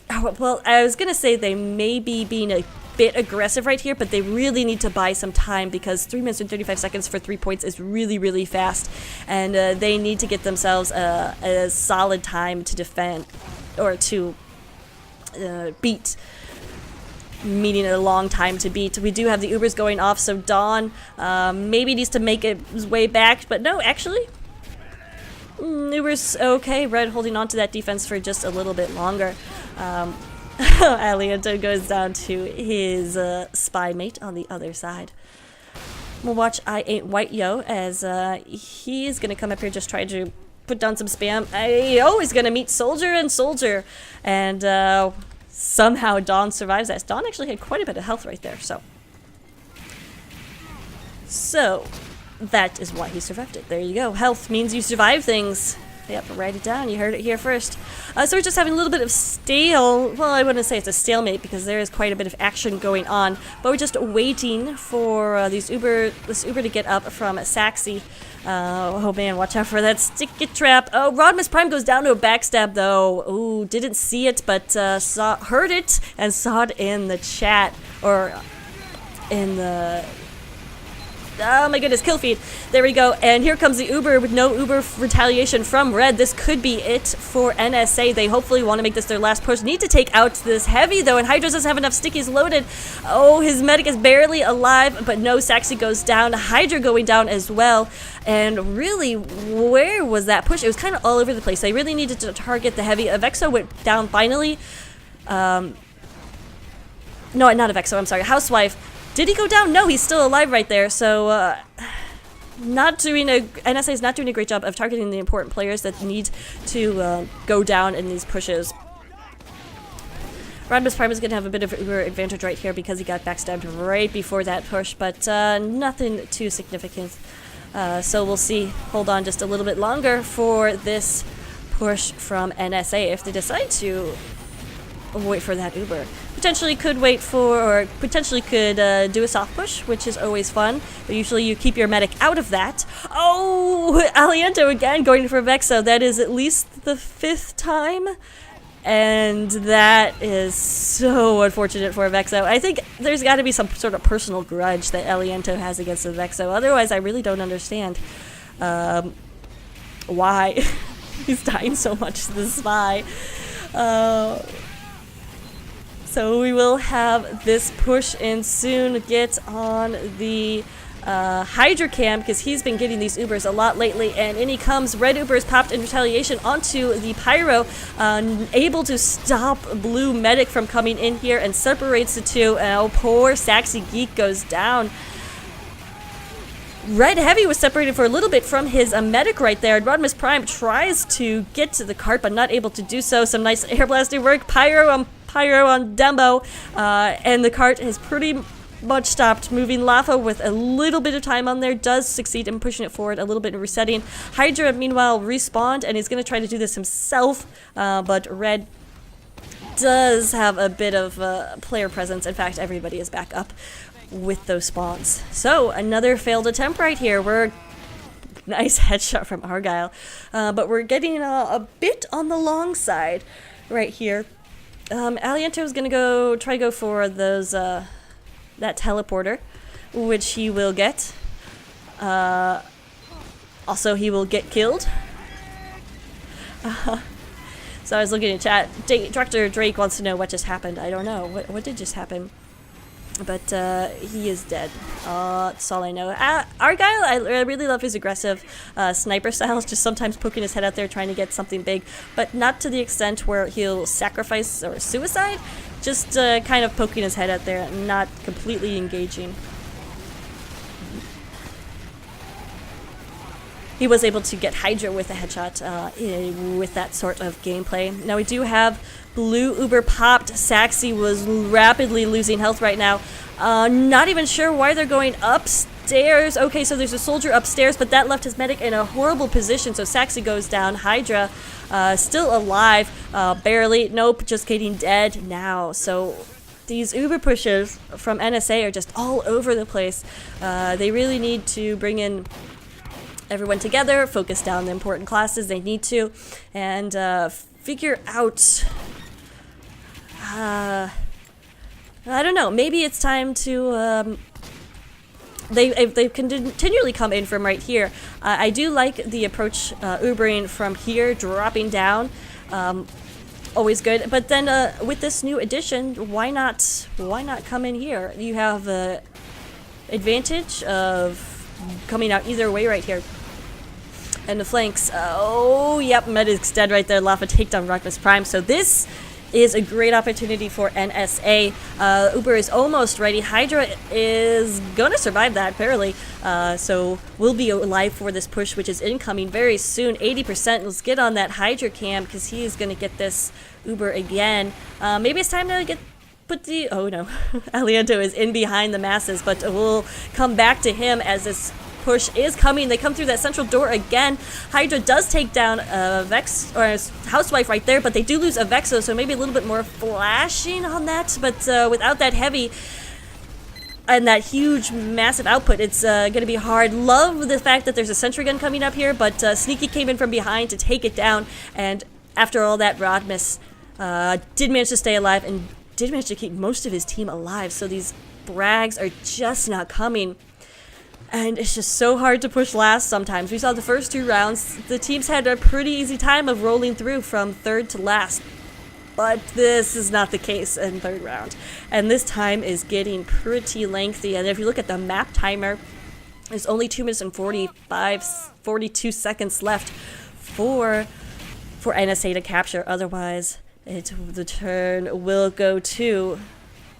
well, I was going to say they may be being a bit aggressive right here, but they really need to buy some time because 3 minutes and 35 seconds for 3 points is really, really fast. And they need to get themselves a solid time to defend, or to beat. Meaning a long time to beat. We do have the Ubers going off, so Dawn maybe needs to make his way back, but no, actually, Uber's okay. Red holding on to that defense for just a little bit longer. Aliento goes down to his spy mate on the other side. We'll watch I Ain't White Yo as he's gonna come up here just trying to put down some spam. He's gonna meet Soldier and Soldier, and somehow Dawn survives that. Dawn actually had quite a bit of health right there, so that is why he survived it. There you go. Health means you survive things. Yep, write it down. You heard it here first. So we're just having a little bit of well, I wouldn't say it's a stalemate because there is quite a bit of action going on, but we're just waiting for this Uber to get up from Saxy. Oh man, watch out for that sticky trap. Oh, Rodimus Prime goes down to a backstab though. Ooh, didn't see it, but heard it and saw it in the chat, or in the... Oh my goodness, kill feed. There we go. And here comes the Uber with no Uber retaliation from Red. This could be it for NSA. They hopefully want to make this their last push. Need to take out this heavy though, and Hydra doesn't have enough stickies loaded. Oh, his medic is barely alive, but no, Saxy goes down. Hydra going down as well. And really, where was that push? It was kind of all over the place. They really needed to target the heavy. Avexo went down finally. No, not Avexo, I'm sorry. Housewife. Did he go down? No, he's still alive right there. So, NSA is not doing a great job of targeting the important players that need to go down in these pushes. Rodimus Prime is going to have a bit of Uber advantage right here because he got backstabbed right before that push, but nothing too significant. So we'll see. Hold on just a little bit longer for this push from NSA if they decide to wait for that Uber. Potentially could wait for, or potentially could do a soft push, which is always fun, but usually you keep your medic out of that. Oh, Aliento again going for Vexo. That is at least the 5th time, and that is so unfortunate for Vexo. I think there's got to be some sort of personal grudge that Aliento has against the Vexo. Otherwise, I really don't understand why he's dying so much to the Spy. So we will have this push in soon. Get on the Hydra cam because he's been getting these Ubers a lot lately, and in he comes. Red Uber is popped in retaliation onto the Pyro, able to stop Blue Medic from coming in here and separates the two. Oh, poor Saxy Geek goes down. Red Heavy was separated for a little bit from his medic right there. Rodimus Prime tries to get to the cart but not able to do so. Some nice air blasting work. Pyro on Dembo, and the cart has pretty much stopped moving. Lava with a little bit of time on there does succeed in pushing it forward a little bit and resetting. Hydra meanwhile respawned and is going to try to do this himself, but Red does have a bit of player presence. In fact, everybody is back up with those spawns. So another failed attempt right here. Nice headshot from Argyle, but we're getting a bit on the long side right here. Aliento is gonna try to go for those that teleporter, which he will get. Also, he will get killed. So I was looking at chat. Director Drake wants to know what just happened. I don't know what did just happen, but he is dead. That's all I know. Argyle, I really love his aggressive sniper styles, just sometimes poking his head out there trying to get something big, but not to the extent where he'll sacrifice or suicide, just kind of poking his head out there, not completely engaging. He was able to get Hydra with a headshot with that sort of gameplay. Now we do have Blue Uber popped. Saxy was rapidly losing health right now. Not even sure why they're going upstairs. Okay, so there's a soldier upstairs, but that left his medic in a horrible position, so Saxy goes down. Hydra still alive, barely. Nope, just getting dead now. So these Uber pushes from NSA are just all over the place. They really need to bring in everyone together, focus down the important classes they need to, and figure out, I don't know, maybe it's time to, they continually come in from right here. I do like the approach, Ubering from here, dropping down, always good, but then with this new addition, why not come in here? You have the advantage of coming out either way right here. And the flanks, oh, yep, Medic's dead right there. Lava takedown Rodimus Prime. So this is a great opportunity for NSA. Uber is almost ready. Hydra is gonna survive that, barely. So we'll be alive for this push, which is incoming very soon. 80%. Let's get on that Hydra cam, because he is gonna get this Uber again. Maybe it's time to put the, oh no, Aliento is in behind the masses, but we'll come back to him as this push is coming. They come through that central door again. Hydra does take down Vex, or Housewife right there, but they do lose a Vexo, so maybe a little bit more flashing on that, but without that heavy and that huge massive output, it's gonna be hard. Love the fact that there's a sentry gun coming up here, but Sneaky came in from behind to take it down, and after all that, Rodimus did manage to stay alive and did manage to keep most of his team alive, so these brags are just not coming. And it's just so hard to push last sometimes. We saw the first 2 rounds, the teams had a pretty easy time of rolling through from 3rd to last. But this is not the case in 3rd round. And this time is getting pretty lengthy. And if you look at the map timer, there's only 2 minutes and 42 seconds left for NSA to capture. Otherwise, the turn will go to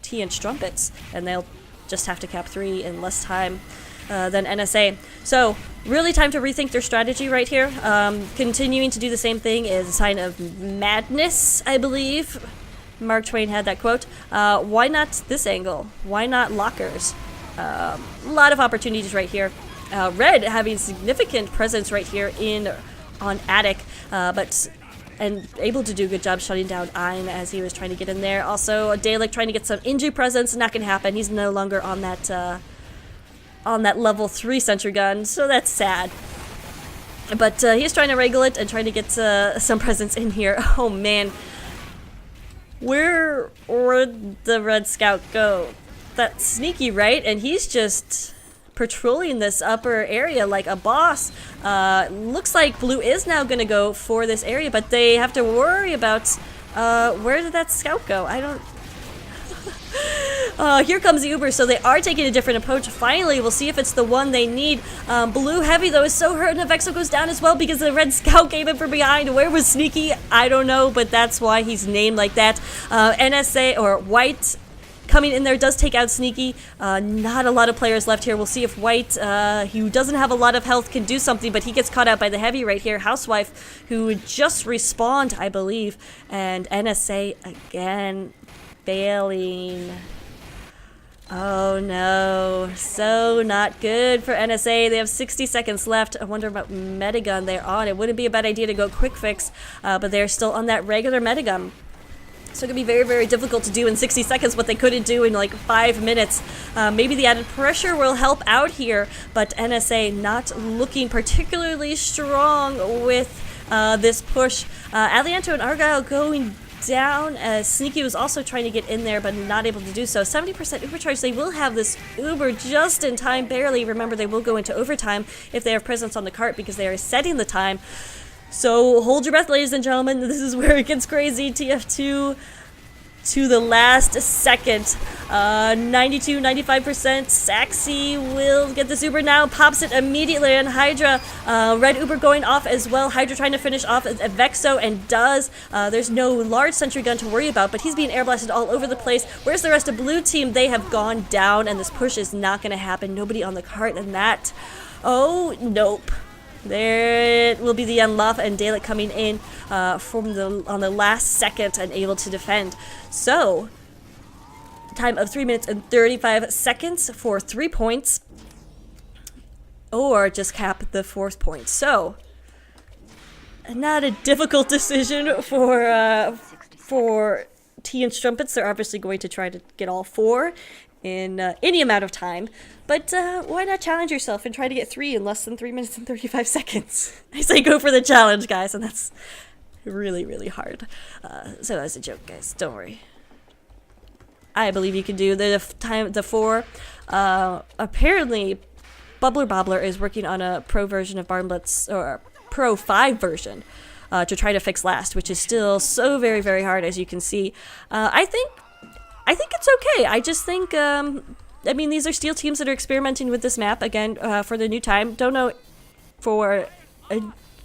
T and Strumpets. And they'll just have to cap 3 in less time than NSA. So really time to rethink their strategy right here. Continuing to do the same thing is a sign of madness, I believe. Mark Twain had that quote. Why not this angle? Why not lockers? A lot of opportunities right here. Red having significant presence right here on Attic, but and able to do a good job shutting down Ein as he was trying to get in there. Also, Dalek trying to get some injury presence. Not going to happen. He's no longer on that level 3 sentry gun, so that's sad. But he's trying to wrangle it and trying to get some presence in here. Oh man. Where would the Red Scout go? That's sneaky, right? And he's just patrolling this upper area like a boss. Looks like Blue is now going to go for this area, but they have to worry about where did that scout go? I don't... Here comes the Uber, so they are taking a different approach. Finally, we'll see if it's the one they need. Blue Heavy, though, is so hurt, and Vexo goes down as well because the Red Scout came in from behind. Where was Sneaky? I don't know, but that's why he's named like that. NSA, or White, coming in there does take out Sneaky. Not a lot of players left here. We'll see if White, who doesn't have a lot of health, can do something, but he gets caught out by the Heavy right here. Housewife, who just respawned, I believe, and NSA again failing. Oh no, so not good for NSA. They have 60 seconds left. I wonder what metagun they're on. It wouldn't be a bad idea to go quick fix, but they're still on that regular metagun. So it could be very, very difficult to do in 60 seconds what they couldn't do in like 5 minutes. Maybe the added pressure will help out here, but NSA not looking particularly strong with this push. Alianto and Argyle going down. Sneaky was also trying to get in there, but not able to do so. 70% Uber charge. They will have this Uber just in time, barely. Remember, they will go into overtime if they have presence on the cart because they are setting the time. So hold your breath, ladies and gentlemen. This is where it gets crazy. TF2 to the last second. 92, 95%. Saxy will get this Uber now. Pops it immediately on Hydra. Red Uber going off as well. Hydra trying to finish off Vexo and does. There's no large sentry gun to worry about, but he's being air blasted all over the place. Where's the rest of Blue Team? They have gone down, and this push is not going to happen. Nobody on the cart, and that... Oh, nope. There it will be the Unluff and Dalek coming in on the last second and able to defend. So, time of 3 minutes and 35 seconds for 3 points, or just cap the 4th point. So, not a difficult decision for T and Strumpets. They're obviously going to try to get all 4 in any amount of time, but why not challenge yourself and try to get 3 in less than 3 minutes and 35 seconds? I say go for the challenge, guys, and that's really, really hard. So that's a joke, guys. Don't worry. I believe you can do the 4. Apparently, Bubbler Bobbler is working on a pro version of Barnblitz, or a pro 5 version, to try to fix last, which is still so very, very hard, as you can see. I think it's okay. I just think, I mean, these are Steel teams that are experimenting with this map, again, for the new time. Don't know for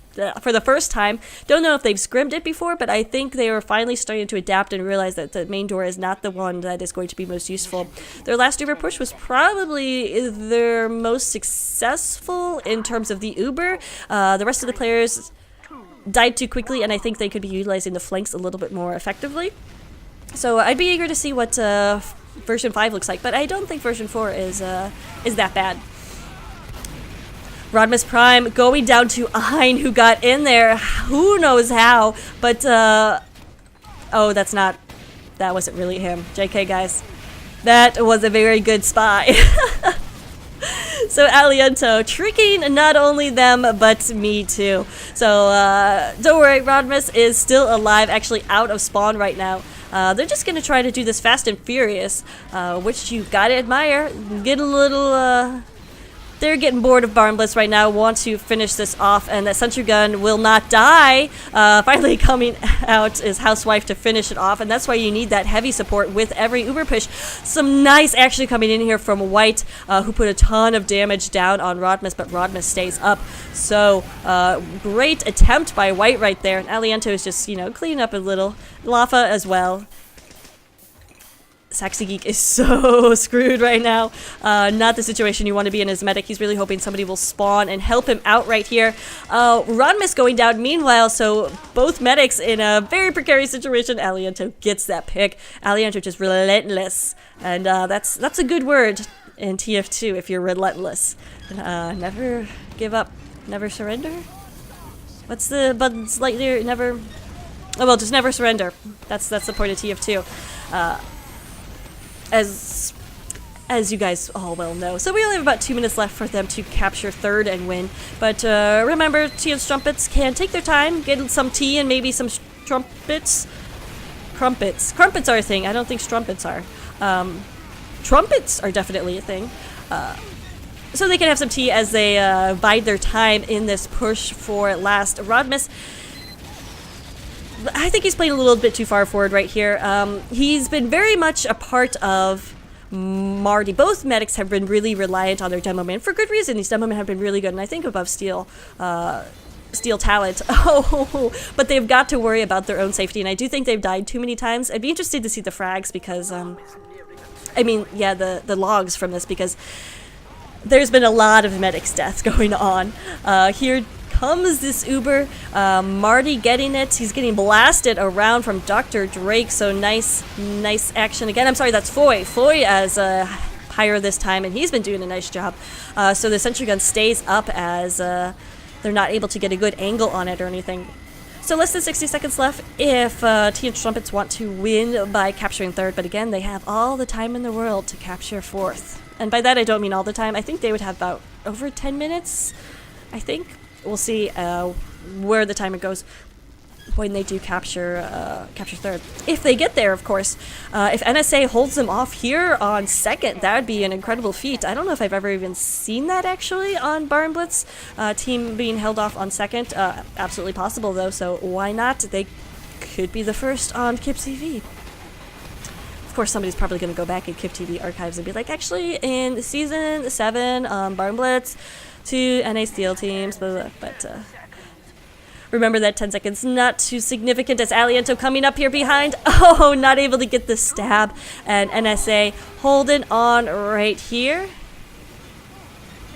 the first time. Don't know if they've scrimmed it before, but I think they are finally starting to adapt and realize that the main door is not the one that is going to be most useful. Their last Uber push was probably their most successful in terms of the Uber. The rest of the players died too quickly, and I think they could be utilizing the flanks a little bit more effectively. So I'd be eager to see what version 5 looks like, but I don't think version 4 is that bad. Rodmus Prime going down to Ein, who got in there, who knows how, but oh, that wasn't really him. JK, guys. That was a very good spy. So Aliento tricking not only them, but me too. So don't worry, Rodmus is still alive, actually out of spawn right now. They're just going to try to do this fast and furious, which you gotta admire. Get a little, they're getting bored of Barnblitz right now, want to finish this off, and that sentry gun will not die. Finally coming out is Housewife to finish it off, and that's why you need that heavy support with every Uber push. Some nice action coming in here from White, who put a ton of damage down on Rodmus, but Rodmus stays up. So, great attempt by White right there, and Aliento is just, you know, cleaning up a little. Lafa as well. Saxy Geek is so screwed right now. Not the situation you want to be in as medic. He's really hoping somebody will spawn and help him out right here. Rodmus going down meanwhile, so both medics in a very precarious situation. Aliento gets that pick. Aliento just relentless. And that's a good word in TF2 if you're relentless. Never give up. Never surrender? What's the buttons like there? Never Oh well, just never surrender. That's the point of TF2. As you guys all well know. So we only have about 2 minutes left for them to capture third and win. But remember, tea and Strumpets can take their time, get some tea and maybe some Strumpets. Crumpets. Crumpets are a thing. I don't think Strumpets are. Trumpets are definitely a thing. So they can have some tea as they bide their time in this push for last. Rodmus, I think he's playing a little bit too far forward right here. He's been very much a part of Marty. Both medics have been really reliant on their demo man for good reason. These demo men have been really good, and I think above Steel talent. Oh, but they've got to worry about their own safety, and I do think they've died too many times. I'd be interested to see the frags because, I mean, yeah, the logs from this, because there's been a lot of medics deaths going on. Here comes this Uber. Marty getting it. He's getting blasted around from Dr. Drake, so nice action again. I'm sorry, that's Foy. Foy as higher this time, and he's been doing a nice job. So the sentry gun stays up as they're not able to get a good angle on it or anything. So less than 60 seconds left if Tea and Strumpets want to win by capturing third, but again, they have all the time in the world to capture fourth. And by that, I don't mean all the time. I think they would have about over 10 minutes, I think. We'll see where the timer goes when they do capture third. If they get there, of course. If NSA holds them off here on second, that would be an incredible feat. I don't know if I've ever even seen that, actually, on Barnblitz. Team being held off on second. Absolutely possible, though, so why not? They could be the first on KIP TV. Of course, somebody's probably going to go back in KIP TV archives and be like, actually, in Season 7, Barnblitz, 2 NA Steel teams, blah, blah, but remember that 10 seconds not too significant as Aliento coming up here behind. Oh, not able to get the stab, and NSA holding on right here.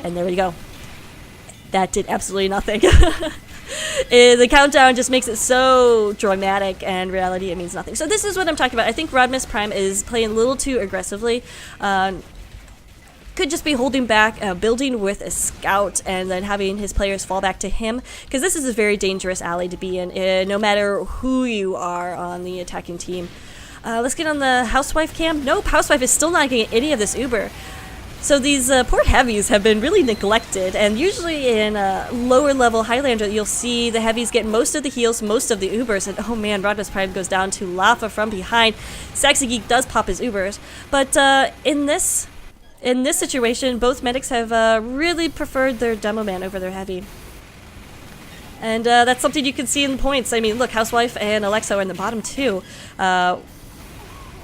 And there we go. That did absolutely nothing. The countdown just makes it so dramatic, and in reality it means nothing. So this is what I'm talking about. I think Rodmus Prime is playing a little too aggressively. Could just be holding back, building with a scout, and then having his players fall back to him, because this is a very dangerous alley to be in, no matter who you are on the attacking team. Let's get on the Housewife cam. Nope, Housewife is still not getting any of this Uber. So these poor heavies have been really neglected, and usually in lower level Highlander you'll see the heavies get most of the heals, most of the Ubers, and oh man, Rodmus Prime goes down to Lava from behind. Sexy Geek does pop his Ubers, but in this situation, both medics have really preferred their demo man over their heavy. And that's something you can see in the points. I mean, look, Housewife and Alexo are in the bottom two.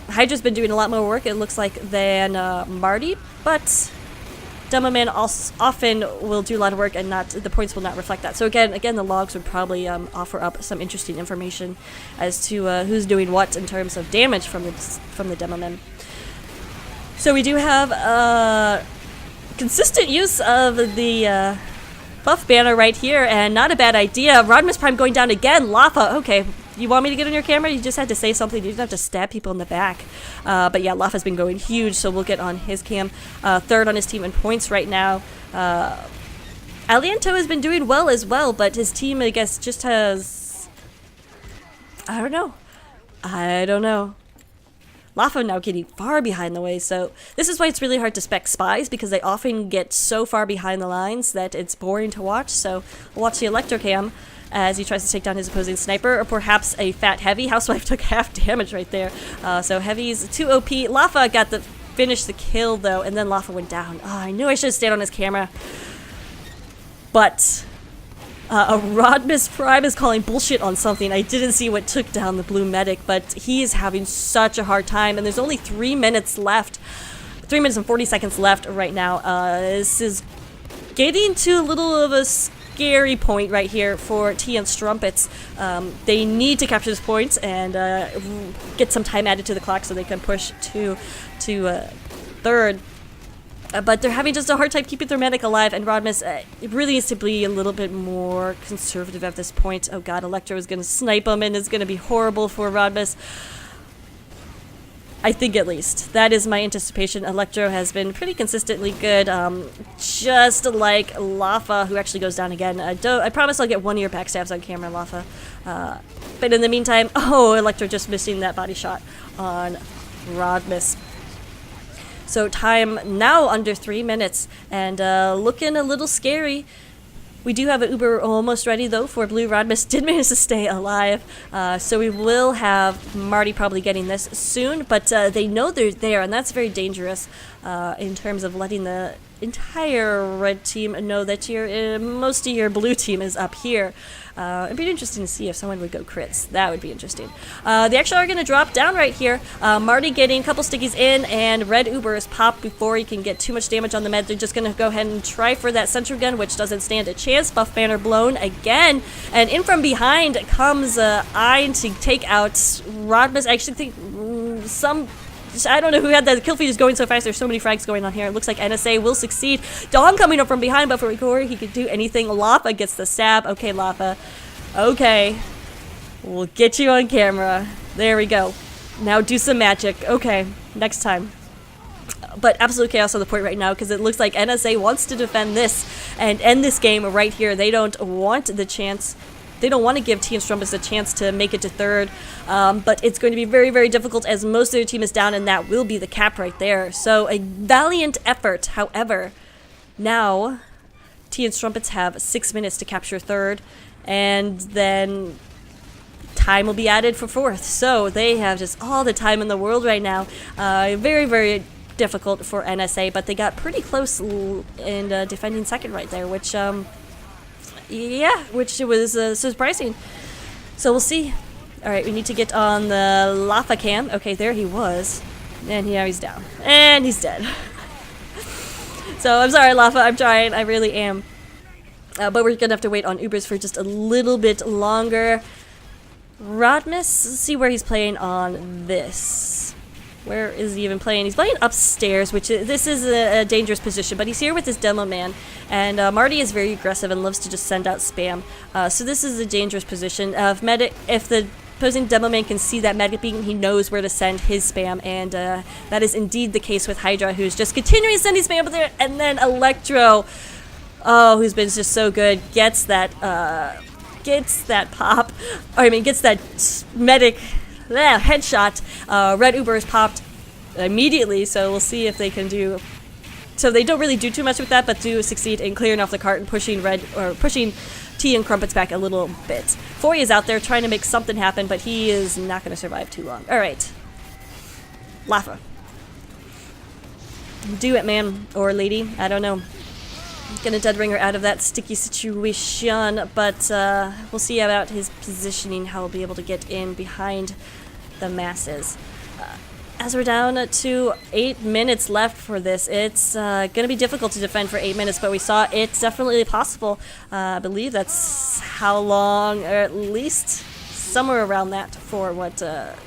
Hydra's been doing a lot more work, it looks like, than Marty, but demo man often will do a lot of work, and the points will not reflect that. So again, the logs would probably offer up some interesting information as to who's doing what in terms of damage from the demo man. So we do have consistent use of the buff banner right here, and not a bad idea. Rodmus Prime going down again. Lava, okay. You want me to get on your camera? You just had to say something. You didn't have to stab people in the back. But yeah, Lafa's been going huge, so we'll get on his cam. Third on his team in points right now. Aliento has been doing well as well, but his team, I guess, just has... I don't know. Lafa now getting far behind the way, so this is why it's really hard to spec spies, because they often get so far behind the lines that it's boring to watch. So we'll watch the Electrocam as he tries to take down his opposing sniper, or perhaps a fat heavy. Housewife took half damage right there. So heavy's too OP. Lafa got the finish the kill though, and then Lafa went down. Oh, I knew I should have stayed on his camera. But Rodmus Prime is calling bullshit on something. I didn't see what took down the blue medic, but he is having such a hard time, and there's only 3 minutes left. 3 minutes and 40 seconds left right now. This is getting to a little of a scary point right here for Tea and Strumpets. They need to capture this point and get some time added to the clock so they can push to third. But they're having just a hard time keeping their medic alive, and Rodmus it really needs to be a little bit more conservative at this point. Oh god, Electro is going to snipe him, and it's going to be horrible for Rodmus. I think, at least. That is my anticipation. Electro has been pretty consistently good, just like Lafa, who actually goes down again. I promise I'll get one of your backstabs on camera, Lafa. But in the meantime, oh, Electro just missing that body shot on Rodmus. So time now under 3 minutes, and looking a little scary. We do have an Uber almost ready, though, for Blue. Rodmus did manage to stay alive, so we will have Marty probably getting this soon, but they know they're there, and that's very dangerous in terms of letting the entire red team know that most of your blue team is up here. It'd be interesting to see if someone would go crits. That would be interesting. They actually are going to drop down right here. Marty getting a couple stickies in, and red Uber is popped before he can get too much damage on the med. They're just going to go ahead and try for that sentry gun, which doesn't stand a chance. Buff banner blown again, and in from behind comes Ein to take out Rodmus. I actually think I don't know who had that kill feed is going so fast. There's so many frags going on here. It looks like NSA will succeed. Dawn coming up from behind, but before he could do anything, Laffa gets the stab. Okay, Laffa. Okay. We'll get you on camera. There we go. Now do some magic. Okay, next time. But absolute chaos on the point right now, because it looks like NSA wants to defend this and end this game right here. They don't want the chance. They don't want to give Team Strumpets a chance to make it to third, but it's going to be very, very difficult as most of their team is down, and that will be the cap right there. So a valiant effort. However, now Team Strumpets have 6 minutes to capture third, and then time will be added for fourth. So they have just all the time in the world right now. Very, very difficult for NSA, but they got pretty close in defending second right there, which yeah, which was surprising. So we'll see. Alright, we need to get on the Laffa cam. Okay, there he was. And now he's down. And he's dead. So I'm sorry, Laffa. I'm trying. I really am. But we're going to have to wait on Ubers for just a little bit longer. Rodmus, let's see where he's playing on this. Where is he even playing? He's playing upstairs, which this is a dangerous position, but he's here with his demo man, and Marty is very aggressive and loves to just send out spam. So this is a dangerous position. If the opposing demo man can see that medic beacon, he knows where to send his spam, and that is indeed the case with Hydra, who's just continuing sending spam up there, and then Electro, who's been just so good, gets that pop. Gets that medic. Headshot. Red Uber is popped immediately, so we'll see if they can do. So they don't really do too much with that, but do succeed in clearing off the cart and pushing T and Crumpets back a little bit. Foy is out there trying to make something happen, but he is not going to survive too long. All right, Laffa, do it, man or lady. I don't know. Gonna dead ring her out of that sticky situation, but we'll see about his positioning, how he'll be able to get in behind the masses. As we're down to 8 minutes left for this, it's gonna be difficult to defend for 8 minutes, but we saw it's definitely possible. I believe that's how long, or at least somewhere around that, for what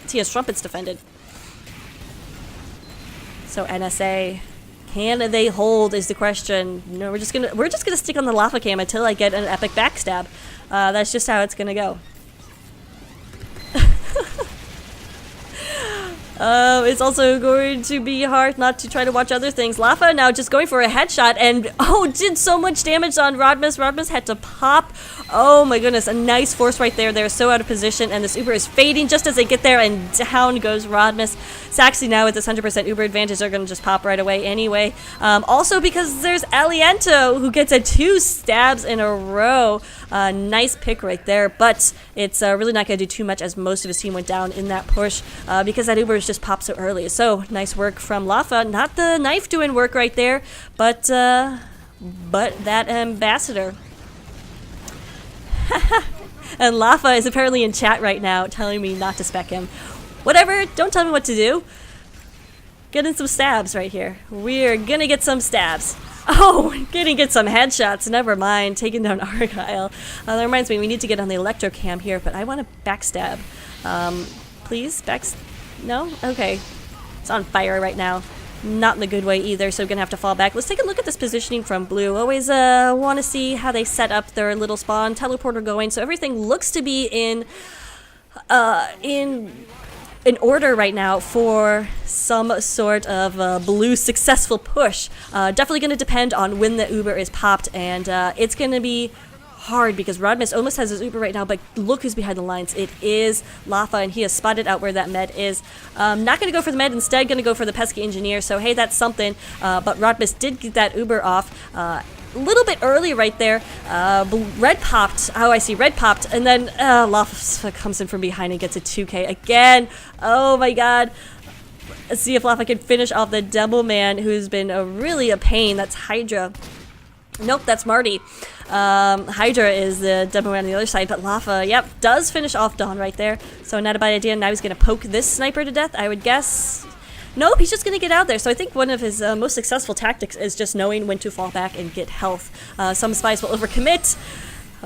TS Strumpets defended. So NSA. Can they hold is the question. No, we're just gonna stick on the Laffa cam until I get an epic backstab. That's just how it's gonna go. It's also going to be hard not to try to watch other things. Laffa now just going for a headshot and did so much damage on Rodmus. Rodmus had to pop. Oh my goodness, a nice force right there. They're so out of position, and this Uber is fading just as they get there, and down goes Rodmus. Saxy now with this 100% Uber advantage, they're going to just pop right away anyway. Also because there's Aliento, who gets 2 stabs in a row. Nice pick right there, but it's really not going to do too much as most of his team went down in that push because that Uber is just popped so early. So nice work from Laffa. Not the knife doing work right there, but that ambassador. And Laffa is apparently in chat right now telling me not to spec him. Whatever, don't tell me what to do. Getting some stabs right here. We're gonna get some stabs. Oh, get some headshots. Never mind, taking down Argyle. That reminds me, we need to get on the electro cam here, but I want to backstab. Please, no? Okay. It's on fire right now. Not in the good way either, so we're gonna have to fall back. Let's take a look at this positioning from blue. Always want to see how they set up their little spawn teleporter going. So everything looks to be in order right now for some sort of blue successful push. Definitely going to depend on when the Uber is popped, and it's going to be hard because Rodmus almost has his Uber right now, but look who's behind the lines. It is Lafa, and he has spotted out where that med is. Not going to go for the med, instead going to go for the pesky engineer, so hey, that's something. But Rodmus did get that Uber off a little bit early right there. Red popped. Oh, I see. Red popped. And then Lafa comes in from behind and gets a 2K again. Oh my god. Let's see if Lafa can finish off the double man, who's been really a pain. That's Hydra. Nope, that's Marty. Hydra is the double man on the other side, but Lafa, yep, does finish off Dawn right there. So not a bad idea. Now he's going to poke this sniper to death, I would guess. Nope, he's just going to get out there. So I think one of his most successful tactics is just knowing when to fall back and get health. Some spies will overcommit,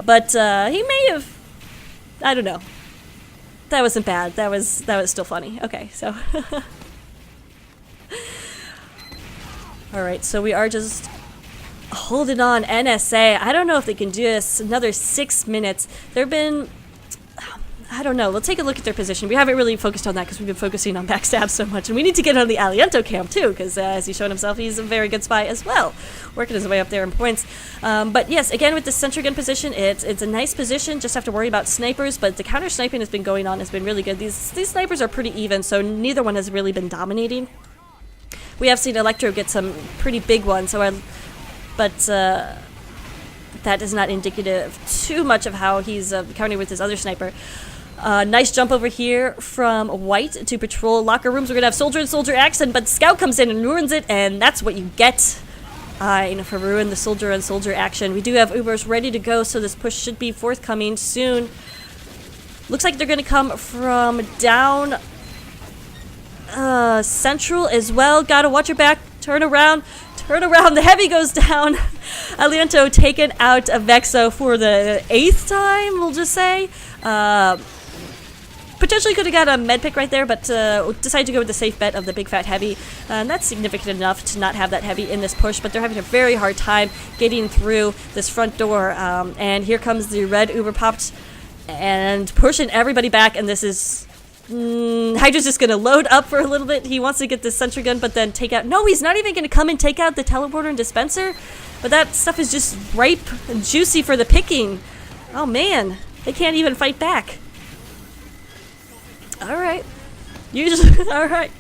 but he may have... I don't know. That wasn't bad. That was still funny. Okay, so... Alright, so we are just holding on. NSA. I don't know if they can do this. Another 6 minutes. There have been... I don't know. We'll take a look at their position. We haven't really focused on that because we've been focusing on backstab so much. And we need to get on the Aliento camp too, because as he's shown himself, he's a very good spy as well. Working his way up there in points. But yes, again with the sentry gun position, it's a nice position. Just have to worry about snipers, but the counter sniping has been going on, has been really good. These snipers are pretty even, so neither one has really been dominating. We have seen Electro get some pretty big ones, but that is not indicative too much of how he's countering with his other sniper. Nice jump over here from White to patrol locker rooms. We're going to have Soldier and Soldier action, but Scout comes in and ruins it, and that's what you get for ruin the Soldier and Soldier action. We do have Ubers ready to go, so this push should be forthcoming soon. Looks like they're going to come from down Central as well. Gotta watch your back. Turn around. Turn around. The heavy goes down. Aliento taken out of Vexo for the 8th time, we'll just say. Potentially could have got a med pick right there, but decided to go with the safe bet of the big fat heavy. And that's significant enough to not have that heavy in this push, but they're having a very hard time getting through this front door. And here comes the red Uber popped and pushing everybody back, and this is... Hydra's just going to load up for a little bit. He wants to get this sentry gun, but then take out... No, he's not even going to come and take out the teleporter and dispenser. But that stuff is just ripe and juicy for the picking. Oh, man. They can't even fight back. Alright. Usually... Alright.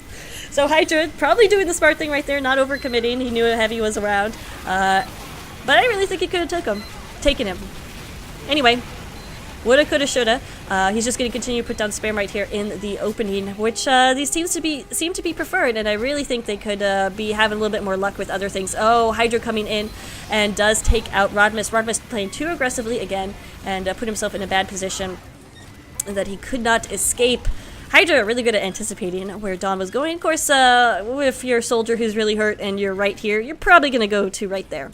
So Hydra probably doing the smart thing right there, not overcommitting. He knew a heavy was around. But I really think he could have taken him. Anyway. Woulda, coulda, shoulda. He's just going to continue to put down spam right here in the opening, which these teams seem to be preferred, and I really think they could be having a little bit more luck with other things. Oh, Hydra coming in and does take out Rodmus. Rodmus playing too aggressively again and put himself in a bad position that he could not escape. Hydra really good at anticipating where Dawn was going. Of course, if you're a soldier who's really hurt and you're right here, you're probably going to go to right there.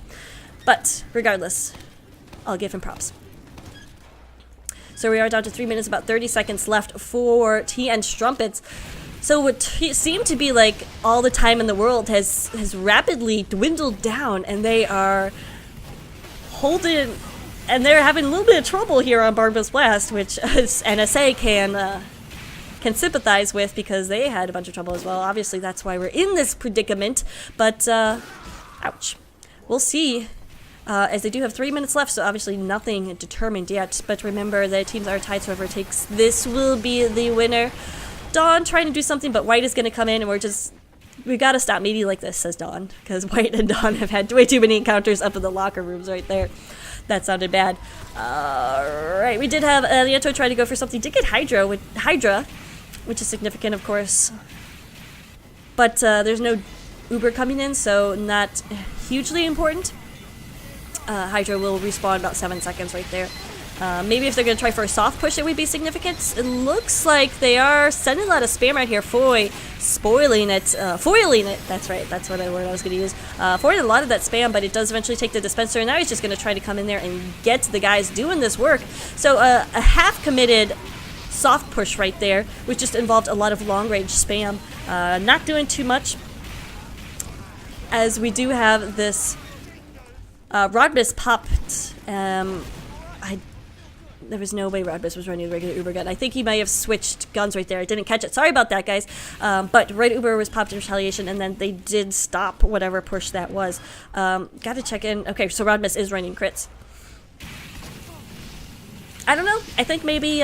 But regardless, I'll give him props. So we are down to 3 minutes, about 30 seconds left for T and Strumpets. So what seemed to be like all the time in the world has rapidly dwindled down, and they are holding, and they're having a little bit of trouble here on Barnblitz Blast, which NSA can sympathize with because they had a bunch of trouble as well. Obviously, that's why we're in this predicament. But ouch. We'll see. As they do have 3 minutes left, so obviously nothing determined yet. But remember, the teams are tied, so whoever takes this will be the winner. Dawn trying to do something, but White is going to come in, and we got to stop meeting like this, says Dawn, because White and Dawn have had way too many encounters up in the locker rooms right there. That sounded bad. Alright, we did have Aliento try to go for something. Did get Hydra, which is significant, of course. But there's no Uber coming in, so not hugely important. Hydra will respawn about 7 seconds right there. Maybe if they're going to try for a soft push, it would be significant. It looks like they are sending a lot of spam right here. Foiling it. That's right. That's what word I was going to use. Foiling a lot of that spam, but it does eventually take the dispenser, and now he's just going to try to come in there and get the guys doing this work. So a half-committed soft push right there, which just involved a lot of long-range spam. Not doing too much, as we do have this... Rodmus popped. There was no way Rodmus was running the regular Uber gun. I think he might have switched guns right there. I didn't catch it. Sorry about that, guys. But Red Uber was popped in retaliation, and then they did stop whatever push that was. Gotta check in. Okay, so Rodmus is running crits. I don't know. I think maybe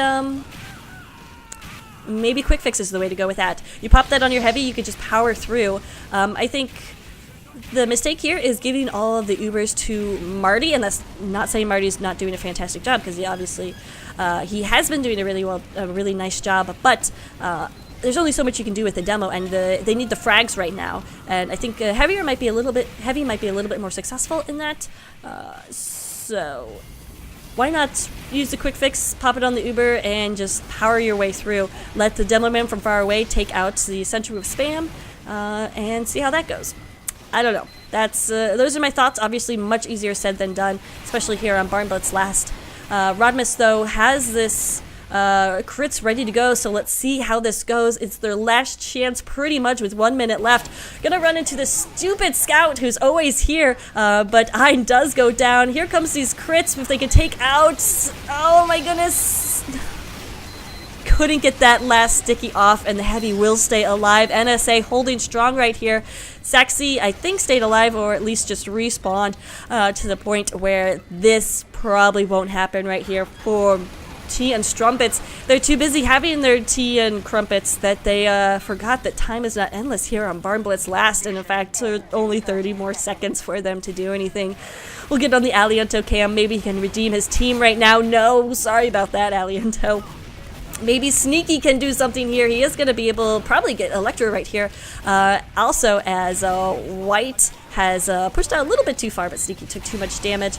maybe quick fix is the way to go with that. You pop that on your heavy, you could just power through. I think the mistake here is giving all of the Ubers to Marty, and that's not saying Marty's not doing a fantastic job, because he obviously he has been doing a really nice job, but there's only so much you can do with the demo, and they need the frags right now. And I think heavy might be a little bit more successful in that. So why not use the quick fix, pop it on the Uber, and just power your way through. Let the demo man from far away take out the Sentry with spam, and see how that goes. I don't know. That's those are my thoughts. Obviously, much easier said than done, especially here on Barnblitz last. Rodmus, though, has this crits ready to go, so let's see how this goes. It's their last chance pretty much with 1 minute left. Gonna run into the stupid scout who's always here, but Ein does go down. Here comes these crits if they can take out. Oh my goodness. Couldn't get that last sticky off, and the heavy will stay alive. NSA holding strong right here. Saxy, I think, stayed alive, or at least just respawned to the point where this probably won't happen right here for tea and Strumpets. They're too busy having their tea and crumpets that they forgot that time is not endless here on Barnblitz last, and in fact only 30 more seconds for them to do anything. We'll get on the Aliento cam. Maybe he can redeem his team right now. No, sorry about that, Aliento. Maybe Sneaky can do something here. He is going to be able to probably get Electro right here. Also, as White has pushed out a little bit too far, but Sneaky took too much damage.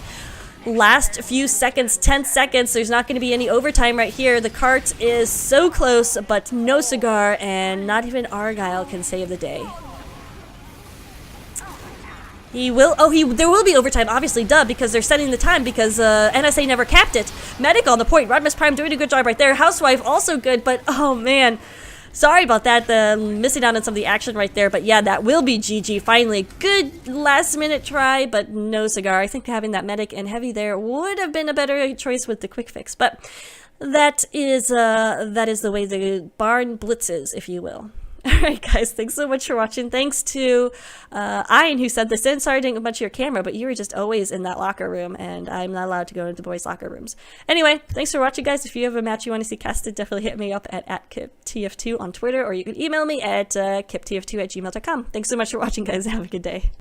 Last few seconds, 10 seconds. There's not going to be any overtime right here. The cart is so close, but no cigar, and not even Argyle can save the day. He will. Oh, there will be overtime, obviously, duh, because they're setting the time, because NSA never capped it. Medic on the point. Rodmus Prime doing a good job right there. Housewife also good, but oh man. Sorry about that, missing out on some of the action right there, but yeah, that will be GG. Finally, good last-minute try, but no cigar. I think having that medic and heavy there would have been a better choice with the quick fix, but that is the way the barn blitzes, if you will. Alright guys, thanks so much for watching. Thanks to Ein who sent this in. Sorry I didn't get much of your camera, but you were just always in that locker room, and I'm not allowed to go into the boys' locker rooms. Anyway, thanks for watching guys. If you have a match you want to see casted, definitely hit me up at KipTF2 on Twitter, or you can email me at kiptf2@gmail.com. Thanks so much for watching guys. Have a good day.